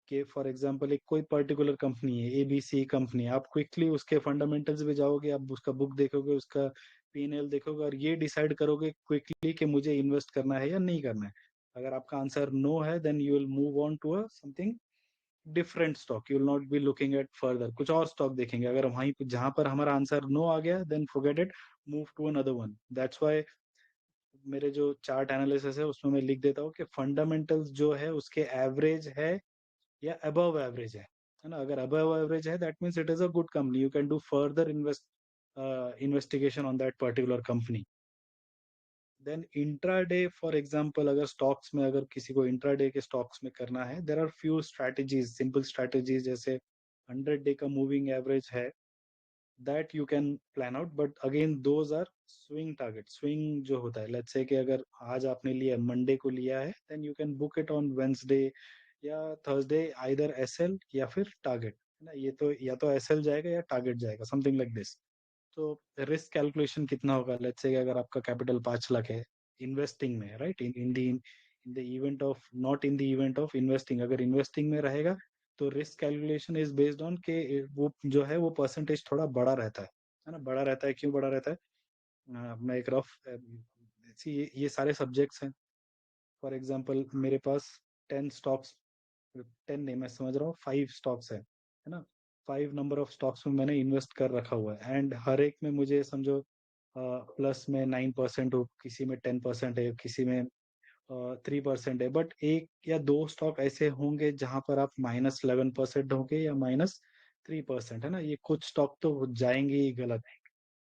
कि फॉर एग्जांपल एक कोई पर्टिकुलर कंपनी है, एबीसी कंपनी, आप क्विकली उसके फंडामेंटल्स पे जाओगे, आप उसका बुक देखोगे, उसका पीएनएल देखोगे, और ये डिसाइड करोगे क्विकली कि मुझे इन्वेस्ट करना है या नहीं करना है। अगर आपका आंसर नो है, then you will move on to a something different stock, you will not be looking at further, कुछ और स्टॉक देखेंगे। अगर वहीं जहां पर हमारा आंसर नो आ गया, then forget it, move to another one. That's why मेरे जो चार्ट एनालिसिस है उसमें मैं लिख देता हूँ कि फंडामेंटल्स जो है उसके एवरेज है या अबव एवरेज है ना। अगर अबव एवरेज है that means it is a good company, you can do further investigation on that particular company. Then intraday for example, अगर स्टॉक्स में अगर किसी को इंट्राडे के स्टॉक्स में करना है, there are few strategies, simple strategies, जैसे 100 डे का मूविंग एवरेज है, that you can plan out, but again those are swing target. Swing जो होता है, लेट्स से कि अगर आज आपने लिया, मंडे को लिया है, then you can book it on Wednesday या थर्सडे, आइदर एसएल या फिर टारगेट, है ना। ये तो या तो एसएल जाएगा या टारगेट जाएगा, समथिंग लाइक दिस। तो रिस्क कैलकुलेशन कितना होगा, लेट्स से अगर आपका कैपिटल 5 लाख है इन्वेस्टिंग में, right, in the event of, not in the event of investing, अगर इन्वेस्टिंग में रहेगा तो risk calculation is based on के वो जो है वो परसेंटेज थोड़ा बड़ा रहता है ना। बड़ा रहता है, क्यों बड़ा रहता है? मैं एक रफ, ये सारे सब्जेक्ट्स हैं। फॉर एग्जांपल मेरे पास 10 स्टॉक्स, 10 नहीं, मैं समझ रहा हूँ 5 स्टॉक्स है ना। 5 नंबर ऑफ स्टॉक्स में मैंने इन्वेस्ट कर रखा हुआ है, एंड हर एक में मुझे समझो प्लस में 9% हो, किसी में 10% है, किसी में 3% है, बट एक या दो स्टॉक ऐसे होंगे जहां पर आप -11% होंगे या -3% है ना। ये कुछ स्टॉक तो जाएंगे ही गलत।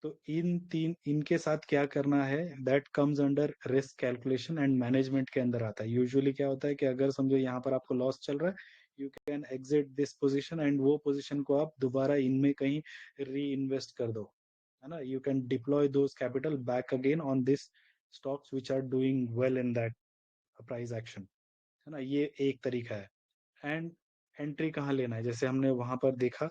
तो इनके साथ क्या करना है, that comes under risk calculation and management के अंदर आता है। यूजुअली क्या होता है कि अगर समझो यहाँ पर आपको लॉस चल रहा है, you can exit this position, and वो पोजीशन को आप दोबारा इनमें कहीं री इन्वेस्ट कर दो, है ना। You can deploy those capital back again on this stocks which are doing well in that price action, है ना। ये एक तरीका है। एंड एंट्री कहाँ लेना है, जैसे हमने वहां पर देखा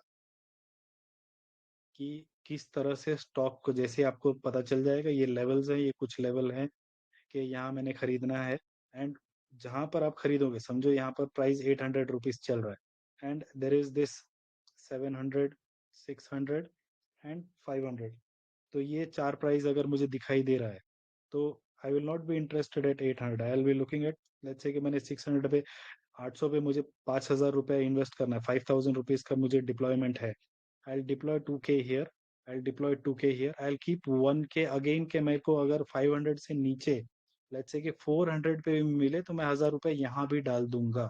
कि किस तरह से स्टॉक को, जैसे आपको पता चल जाएगा ये लेवल्स हैं, ये कुछ लेवल हैं कि यहाँ मैंने खरीदना है। एंड जहां पर आप खरीदोगे, समझो यहाँ पर प्राइस 800 रुपीज चल रहा है, and there is this 700, 600 and 500। तो ये चार प्राइस अगर मुझे दिखाई दे रहा है, तो I will not be interested at 800, I will be looking eight, let's say कि मैंने 600 पे, 800 पे मुझे 5,000 रुपये इन्वेस्ट करना है, 5,000 रुपीज का मुझे डिप्लॉयमेंट है। I'll deploy 2K here, I'll deploy 2K here, I'll keep 1K again के मेरे को अगर 500 से नीचे, लेट्स से कि 400 पे भी मिले, तो मैं 1,000 रुपये यहाँ भी डाल दूंगा।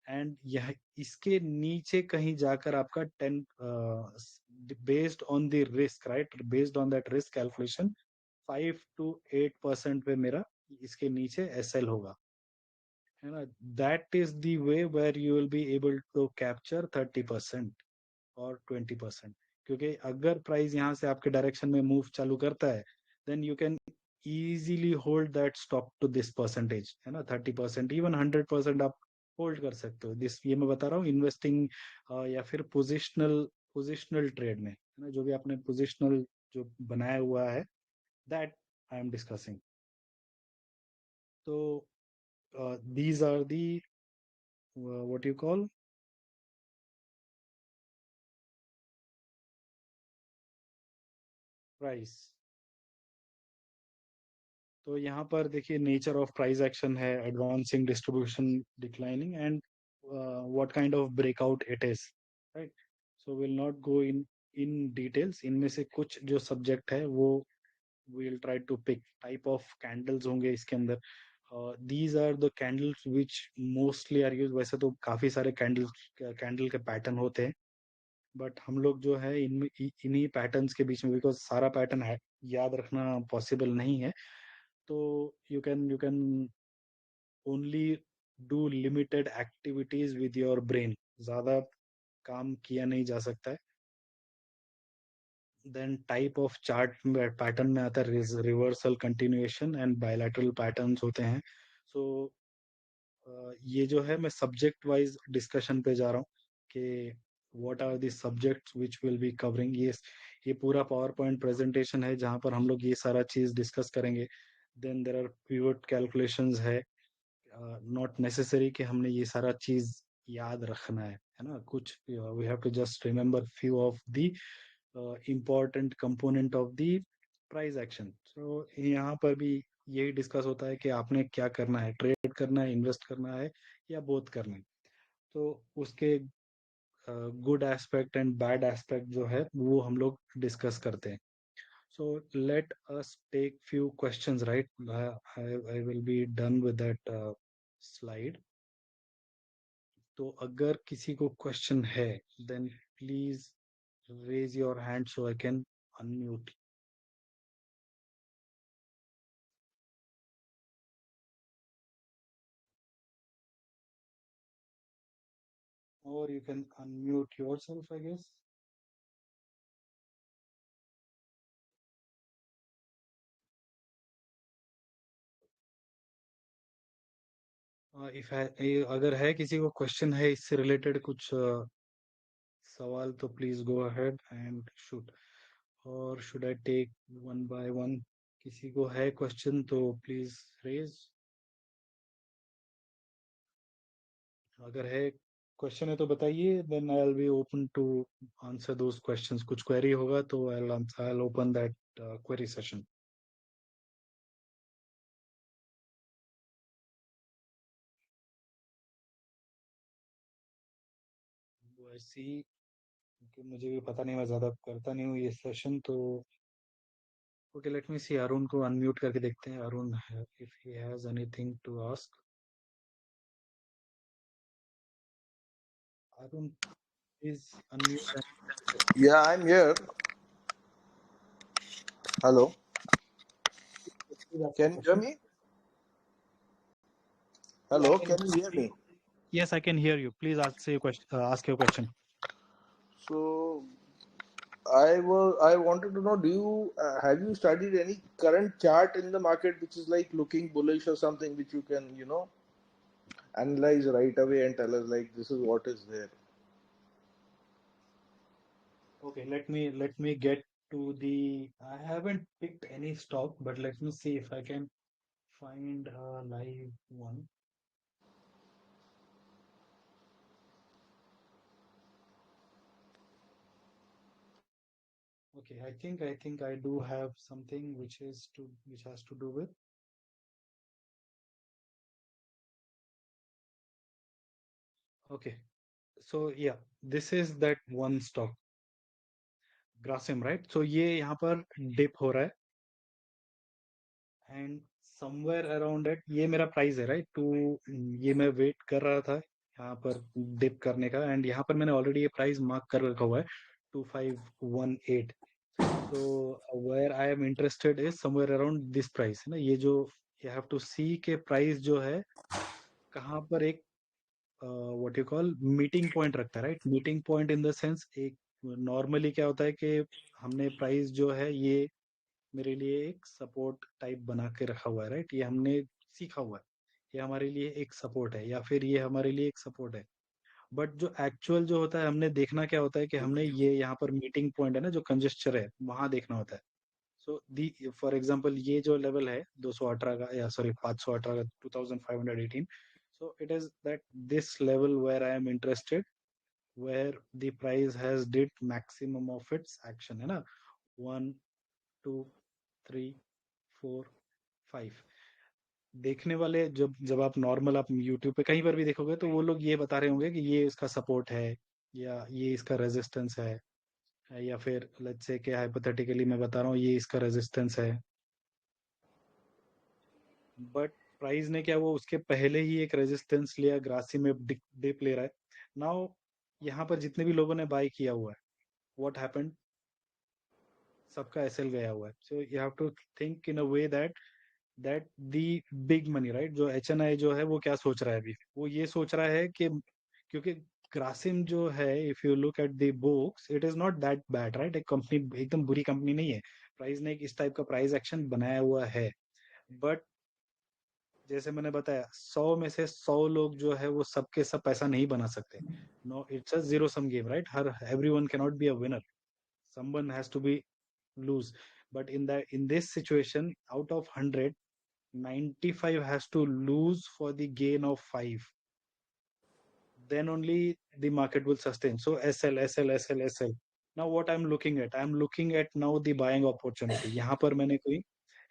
एंड यह इसके नीचे कहीं जाकर आपका 10, based on the risk, right, based on that risk calculation, 5 to 8% पे मेरा इसके नीचे एसएल होगा, है ना। That is the way where you will be able to capture 30% और 20%। क्योंकि अगर प्राइस यहाँ से आपके डायरेक्शन में मूव चालू करता है, then you can easily hold that stock to this percentage, है ना। 30%, इवन 100% आप होल्ड कर सकते हो। दिस, ये मैं बता रहा हूँ इन्वेस्टिंग या फिर पोजिशनल ट्रेड में, है ना। जो भी आपने पोजिशनल जो बनाया हुआ है, दैट आई एम डिस्कसिंग। तो these are the, what you call, price. तो यहाँ पर देखिए नेचर ऑफ प्राइस एक्शन है, advancing, distribution, declining, and what kind of breakout it is, right. So will not go in details. इनमें से कुछ जो सब्जेक्ट है वो will try to pick, type of candles होंगे इसके अंदर। These are the candles which mostly are use. वैसे तो काफी सारे कैंडल के पैटर्न होते हैं, बट हम लोग जो है इनमें इन्हीं पैटर्न्स के बीच में, बिकॉज सारा पैटर्न है याद रखना पॉसिबल नहीं है, तो you can only do limited activities with your brain, ज्यादा काम किया नहीं जा सकता है। Then type of chart pattern में आता है reversal, continuation and bilateral patterns होते हैं। सो ये जो है, मैं सब्जेक्ट वाइज डिस्कशन पे जा रहा हूँ कि what are the subjects which will be covering. ये पूरा पावर पॉइंट प्रेजेंटेशन है जहाँ पर हम लोग ये सारा चीज डिस्कस करेंगे। Then there are pivot calculations है, नॉट नेसेसरी कि हमने ये सारा चीज याद रखना है ना। कुछ we have to just remember few of the important component of the price action. तो यहाँ पर भी यही डिस्कस होता है कि आपने क्या करना है, ट्रेड करना है, इन्वेस्ट करना है, या बोथ करना है। तो उसके good aspect and bad aspect जो है वो हम लोग डिस्कस करते हैं। So let us take few questions, right? I will be done with that slide. तो अगर किसी को क्वेश्चन है, then please raise your hand so I can unmute. Or you can unmute yourself, I guess. अगर है किसी को question है इससे रिलेटेड कुछ सवाल, तो please go ahead and shoot. और should I take one by one? किसी को है क्वेश्चन तो प्लीज रेज. अगर है क्वेश्चन है तो बताइए, then I will be open to answer those questions. कुछ क्वेरी होगा तो I will open that query session. ऐसी कि मुझे भी पता नहीं, मैं ज्यादा करता नहीं हूँ ये सेशन तो. Okay, let me see. Arun को अनम्यूट करके देखते हैं. Arun, if he has anything to ask. Arun, please unmute. Yeah, I'm here. Hello. Please ask your Can you hear question. me? Yeah, I Hello, can can you hear see. me? Yes, I can hear you. Please ask your question. Ask your question. So I wanted to know, do you have you studied any current chart in the market which is like looking bullish or something which you can, analyze right away and tell us like this is what is there. Okay, let me get to the. I haven't picked any stock, but let me see if I can find a live one. Okay, I think I do have something which has to do with. Okay, so yeah, this is that one stock, Grasim, right? So ये यहाँ पर dip हो रहा है, and somewhere around it ये मेरा price है, right? To ये मैं वेट कर रहा था यहाँ पर डिप करने का, एंड यहाँ पर मैंने ऑलरेडी ये प्राइस मार्क कर रखा हुआ है, 2518. So where I am interested is somewhere around this price, है ना? ये जो यू हैव टू सी के प्राइस जो है कहाँ पर एक what you call meeting point रखता है, right? Meeting point in the sense, एक नॉर्मली क्या होता है कि हमने प्राइस जो है ये मेरे लिए एक सपोर्ट टाइप बना के रखा हुआ है, राइट? ये हमने सीखा हुआ है, ये हमारे लिए एक सपोर्ट है, या फिर ये हमारे लिए एक सपोर्ट है. बट जो एक्चुअल जो होता है, हमने देखना क्या होता है कि हमने ये यहाँ पर मीटिंग पॉइंट है ना, जो कंजेस्चर है, वहां देखना होता है. सो दी फॉर एग्जांपल ये जो लेवल है 218 का, या सॉरी 518 का, 2518. So it is that this level where I am interested, where the price has did maximum of its action, है ना? 1, 2, 3, 4, 5. देखने वाले, जब जब आप नॉर्मल आप यूट्यूब पे कहीं पर भी देखोगे तो वो लोग ये बता रहे होंगे कि ये इसका सपोर्ट है, या ये इसका रेजिस्टेंस है, या फिर लेट्स से कि हाइपोथेटिकली मैं बता रहा हूँ ये इसका रेजिस्टेंस है. बट प्राइस ने क्या, वो उसके पहले ही एक रेजिस्टेंस लिया, ग्रासी में डिप ले रहा है. नाउ यहाँ पर जितने भी लोगों ने बाय किया हुआ है, व्हाट हैपेंड? सबका एसएल गया हुआ है. So you have to think in a way that the big money, right? जो एचएनआई जो है वो क्या सोच रहा है अभी, वो ये सोच रहा है कि क्योंकि ग्रासिम जो है, if you look at the books, it is not that bad, right? एक कंपनी एकदम बुरी कंपनी नहीं है. प्राइस ने एक इस टाइप का प्राइस एक्शन बनाया हुआ है. बट जैसे मैंने बताया, 100 में से 100 लोग जो है वो सबके सब पैसा नहीं बना सकते. No, it's a zero sum game, right? हर everyone can not be a winner. Someone has to be lose. But in this situation, out of 100, 95 has to lose for the gain of 5. Then only the market will sustain. So SL, SL, SL, SL. Now what I'm looking at, I'm looking at now the buying opportunity. यहाँ पर मैंने कोई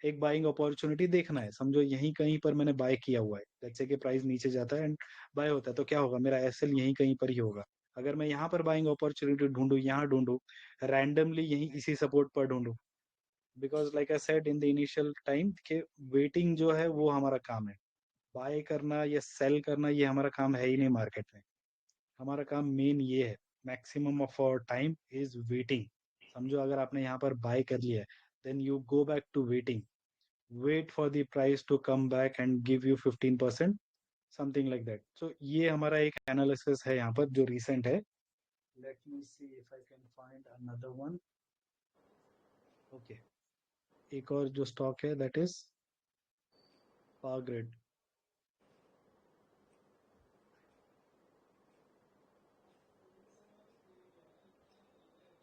एक buying opportunity देखना है. समझो यहीं कहीं पर मैंने बाय किया हुआ है, जैसे कि प्राइस नीचे जाता है एंड बाय होता है, तो क्या होगा, मेरा एसएल यहीं कहीं पर ही होगा. अगर मैं यहाँ पर बाइंग अपॉर्चुनिटी ढूंढूं, यहाँ ढूंढूं, रैंडमली यहीं इसी सपोर्ट पर ढूंढूं, because like I said in the initial time कि वेटिंग जो है वो हमारा काम है, बाय करना या सेल करना ये हमारा काम है ही नहीं मार्केट में। हमारा काम मेन ये है, maximum of our time is waiting. समझो अगर आपने यहाँ पर बाय कर लिया है, then you go back to waiting, wait for the price to come back and give you 15%, something like that. So ये हमारा एक एनालिसिस है यहाँ पर जो रिसेंट है। Late me see if I can find another one. Okay, एक और जो स्टॉक है दैट इज पावर ग्रिड।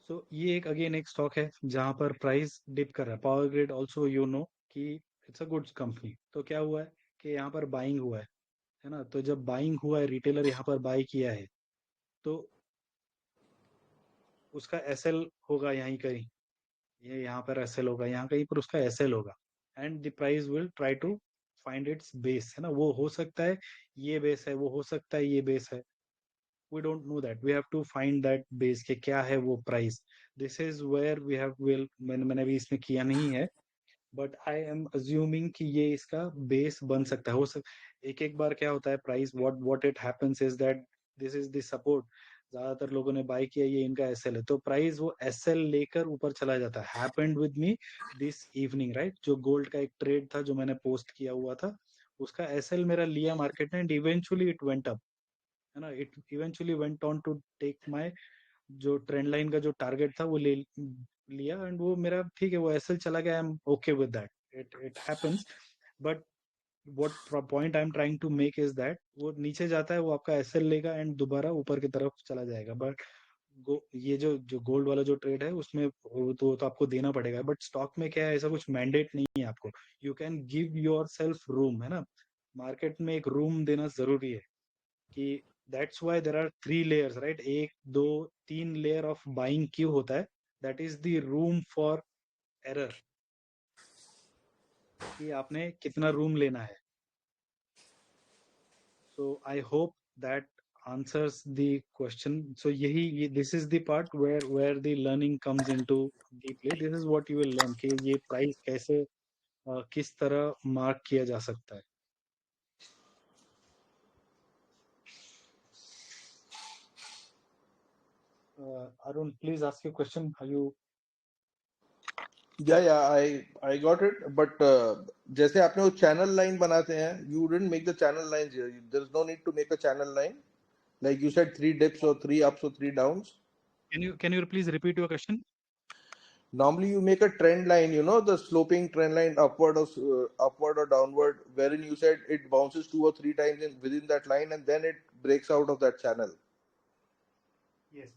सो ये एक अगेन एक स्टॉक है जहां पर प्राइस डिप कर रहा है। Power grid also you know कि इट्स अ गुड्स कंपनी। तो क्या हुआ है कि यहाँ पर बाइंग हुआ है ना। तो जब बाइंग हुआ है, रिटेलर यहाँ पर बाई किया है, तो उसका एसएल होगा यहीं कहीं, ये यहाँ पर एसएल होगा यहाँ कहीं पर, उसका एसएल होगा, and the price will try to find its base, है ना। वो हो सकता है ये बेस है, वो हो सकता है ये बेस है। we don't know that, we have to find that base के क्या है वो price. this is where we have will मैंने अभी इसमें किया नहीं है, बट आई एम अज्यूमिंग कि ये इसका बेस बन सकता है। हो सक एक एक बार क्या होता है price, what it happens is that this is the support, ज्यादातर लोगों ने बाय किया, ये इनका एसएल है, तो प्राइस वो एसएल लेकर ऊपर चला जाता है। Happened with me this evening, right. जो गोल्ड का एक ट्रेड था जो मैंने पोस्ट किया हुआ था, उसका एसएल मेरा लिया मार्केट ने, and eventually it went up, है ना। It eventually went on to take my जो ट्रेंड लाइन का जो टारगेट था वो ले लिया, एंड वो मेरा ठीक है, वो एसएल चला गया, I am okay with that, it happens. But what point I am trying to make is that वो नीचे जाता है, वो आपका एसएल लेगा एंड दोबारा ऊपर की तरफ चला जाएगा। बट ये जो गोल्ड वाला जो ट्रेड है उसमें तो आपको देना पड़ेगा। बट स्टॉक में क्या है, ऐसा कुछ मैंडेट नहीं है आपको, you can give your self room, है ना। मार्केट में एक रूम देना जरूरी है कि that's why there are three layers, right. एक दो तीन लेयर ऑफ बाइंग क्यों होता है, that is the room for error, कि आपने कितना रूम लेना है। So I hope that answers the question. So यही this is the part where the learning comes into the play. This is what you will learn कि ये price कैसे किस तरह मार्क किया जा सकता है। Arun, please ask your question. Are you Yeah, I got it. But जैसे आपने वो channel line बनाते हैं, you didn't make the channel lines here. There's no need to make a channel line. Like you said, three dips or three ups or three downs. can you please repeat your question? Normally, you make a trend line. You know, the sloping trend line, upward or downward, wherein you said it bounces two or three times in within that line, and then it breaks out of that channel. Yes.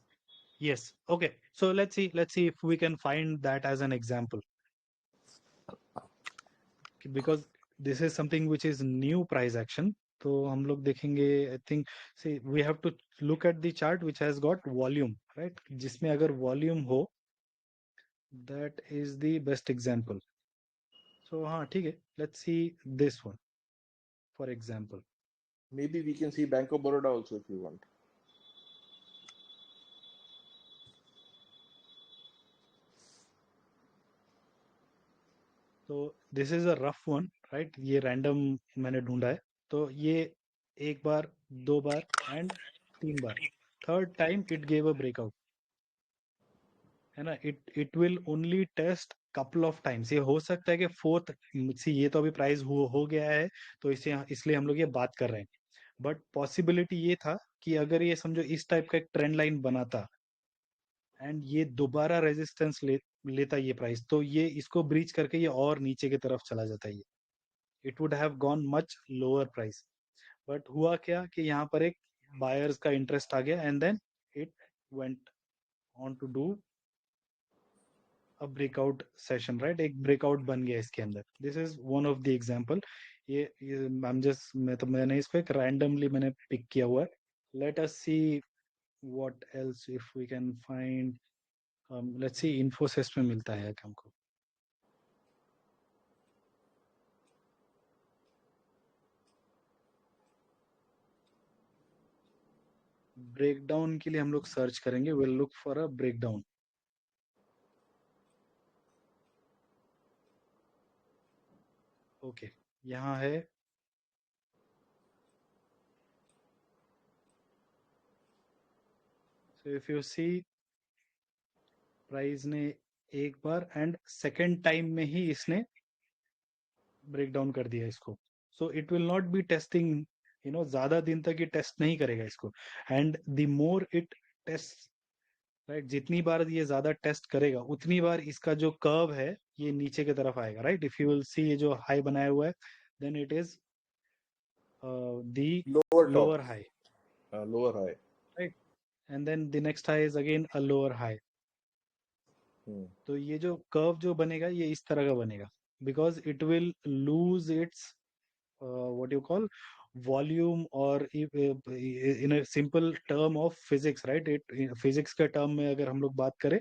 Yes. Okay. So let's see if we can find that as an example, because this is something which is new price action. तो हम लोग देखेंगे, I think see we have to look at the chart which has got volume, right. जिसमें अगर volume हो, that is the best example. So हाँ ठीक है, let's see this one for example. Maybe we can see Bank of Baroda also if you want. तो this is a rough one, right. ये random मैंने ढूंढा है। तो ये एक बार, दो बार एंड तीन बार, third time it gave a breakout, है ना। It will only test couple of times. ये हो सकता है कि फोर्थ, सी ये तो अभी प्राइस हो गया है, तो इसे इसलिए हम लोग ये बात कर रहे हैं। बट पॉसिबिलिटी ये था कि अगर ये समझो इस टाइप का एक ट्रेंड लाइन बनाता एंड ये दोबारा रेजिस्टेंस लेता ये प्राइस, तो ये इसको ब्रीच करके ये और नीचे की तरफ चला जाता है, ये it would have gone much lower price. But हुआ क्या कि यहाँ पर एक बायर्स का इंटरेस्ट आ गया, and then it went on to do a breakout session, right. एक ब्रेकआउट बन गया इसके अंदर। This is one of the example. ये मैंने इसको एक रैंडमली मैंने पिक किया हुआ है। Let us see what else if we can find. Let's see Infosys में मिलता है क्या हमको। ब्रेकडाउन के लिए हम लोग सर्च करेंगे, will look for a breakdown. Okay, यहाँ है so if you see price ने एक बार एंड सेकेंड टाइम में ही इसने ब्रेक डाउन कर दिया इसको. So it will not B testing, ज्यादा दिन तक ये टेस्ट नहीं करेगा इसको. And the more it taste, right, जितनी बार ये ज्यादा टेस्ट करेगा उतनी बार इसका जो कर्व है ये नीचे की तरफ आएगा. Right, if you will see ये जो हाई बनाया हुआ है then it is the Lower top, lower high. lower high. Right, and then the next high is again a lower high. Hmm. तो ये जो कर्व जो बनेगा ये इस तरह का बनेगा because it will lose its what you call volume, or in a simple term of physics, right, physics के term में अगर हम लोग बात करें,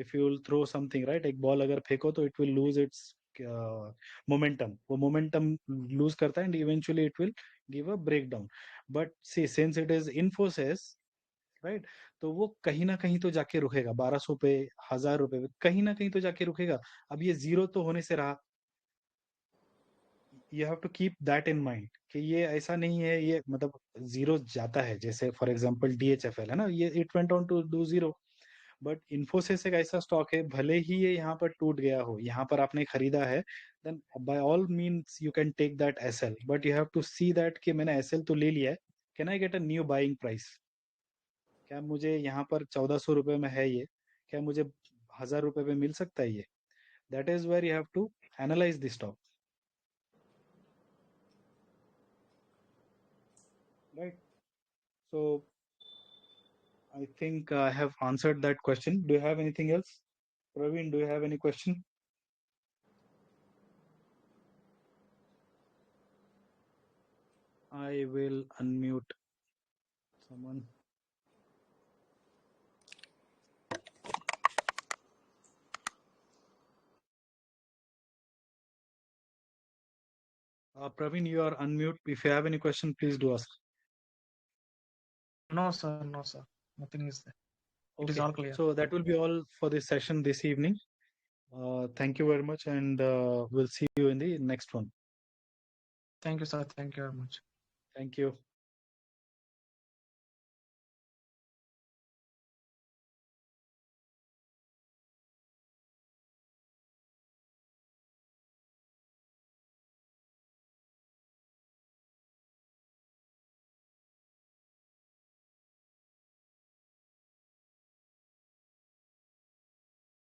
if you will throw something, right, एक बॉल अगर फेंको तो it will lose its momentum, वो momentum lose करता है and eventually it will give a breakdown. But see, since it is Infosys, right, तो वो कहीं ना कहीं तो जाके रुकेगा, 1200 पे, 1000 रुपए पे कहीं ना कहीं तो जाके रुकेगा. अब ये जीरो तो होने से रहा, you have to keep that in mind कि ये ऐसा नहीं है, ये मतलब जीरो जाता है. जैसे फॉर एग्जांपल DHFL है ना, ये it went on to do zero. But Infosys एक ऐसा स्टॉक है, भले ही ये यहाँ पर टूट गया हो, यहाँ पर आपने खरीदा है, then by all means you can take that SL, but you have to see that कि मैंने SL तो ले लिया है, can I get a new buying price. क्या मुझे यहाँ पर 1400 रुपये में है ये, क्या मुझे 1000 रुपये में मिल सकता है ये. That is where you have to analyse the stock, right. So I think I have answered that question. Do you have anything else? Praveen, do you have any question? I will unmute someone. Praveen, you are unmute. If you have any question, please do ask. No, sir. No, sir. Nothing is there. It is Okay, all clear. so that will be all for this session this evening. Thank you very much, and we'll see you in the next one. Thank you, sir. Thank you very much. Thank you.